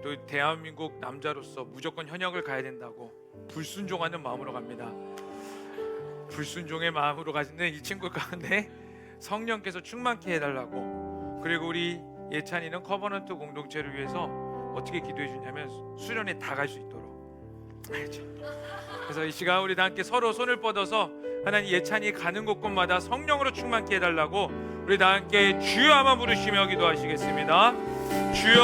또 대한민국 남자로서 무조건 현역을 가야 된다고 불순종하는 마음으로 갑니다. 불순종의 마음으로 가시는 이 친구 가운데 성령께서 충만케 해달라고. 그리고 우리 예찬이는 커버넌트 공동체를 위해서 어떻게 기도해 주냐면 수련회 다 갈 수 있도록. 그래서 이 시간 우리 다 함께 서로 손을 뻗어서 하나님 예찬이 가는 곳곳마다 성령으로 충만케 해달라고 우리 다 함께 주여 한번 부르시며 기도하시겠습니다. 주여.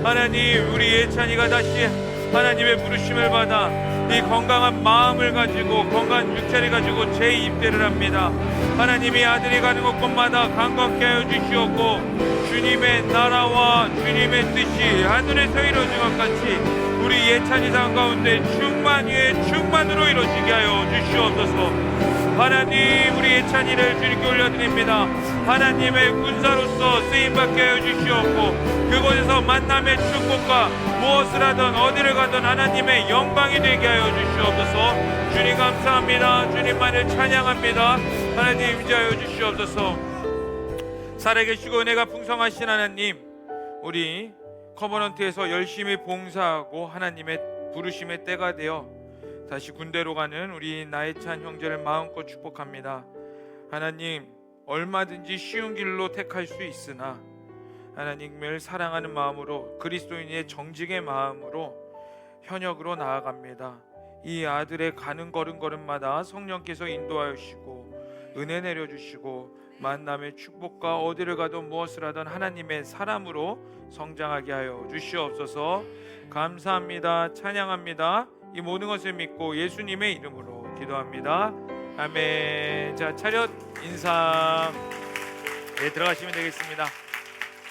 하나님, 우리 예찬이가 다시 하나님의 부르심을 받아 이 건강한 마음을 가지고 건강한 육체를 가지고 재입대를 합니다. 하나님이 아들이 가는 곳곳마다 강건케 하여 주시옵고 주님의 나라와 주님의 뜻이 하늘에서 이루어진 것 같이 우리 예찬이 상 가운데 충만 위에 충만으로 이루어지게 하여 주시옵소서. 하나님, 우리 예찬이를 주님께 올려드립니다. 하나님의 군사로서 쓰임받게 하여 주시옵고 그곳에서 만남의 축복과 무엇을 하든 어디를 가든 하나님의 영광이 되게 하여 주시옵소서. 주님 감사합니다. 주님만을 찬양합니다. 하나님 임재하여 주시옵소서. 살아계시고 은혜가 풍성하신 하나님, 우리 커버넌트에서 열심히 봉사하고 하나님의 부르심의 때가 되어 다시 군대로 가는 우리 나혜찬 형제를 마음껏 축복합니다. 하나님, 얼마든지 쉬운 길로 택할 수 있으나 하나님을 사랑하는 마음으로 그리스도인의 정직의 마음으로 현역으로 나아갑니다. 이 아들의 가는 걸음걸음마다 성령께서 인도하시고 은혜 내려주시고 만남의 축복과 어디를 가도 무엇을 하든 하나님의 사람으로 성장하게 하여 주시옵소서. 감사합니다. 찬양합니다. 이 모든 것을 믿고 예수님의 이름으로 기도합니다. 아멘. 자, 차렷 인사. 네, 들어가시면 되겠습니다.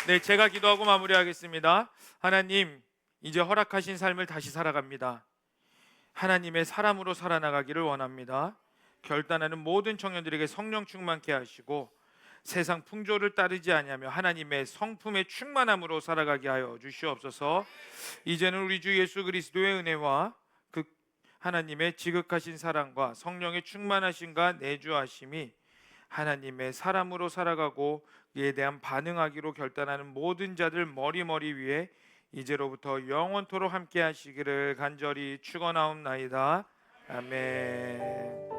네, 제가 기도하고 마무리하겠습니다. 하나님, 이제 허락하신 삶을 다시 살아갑니다. 하나님의 사람으로 살아나가기를 원합니다. 결단하는 모든 청년들에게 성령 충만케 하시고 세상 풍조를 따르지 아니하며 하나님의 성품의 충만함으로 살아가게 하여 주시옵소서. 이제는 우리 주 예수 그리스도의 은혜와 그 하나님의 지극하신 사랑과 성령의 충만하심과 내주하심이 하나님의 사람으로 살아가고 이에 대한 반응하기로 결단하는 모든 자들 머리 위에 이제로부터 영원토록 함께 하시기를 간절히 축원하옵나이다. 아멘.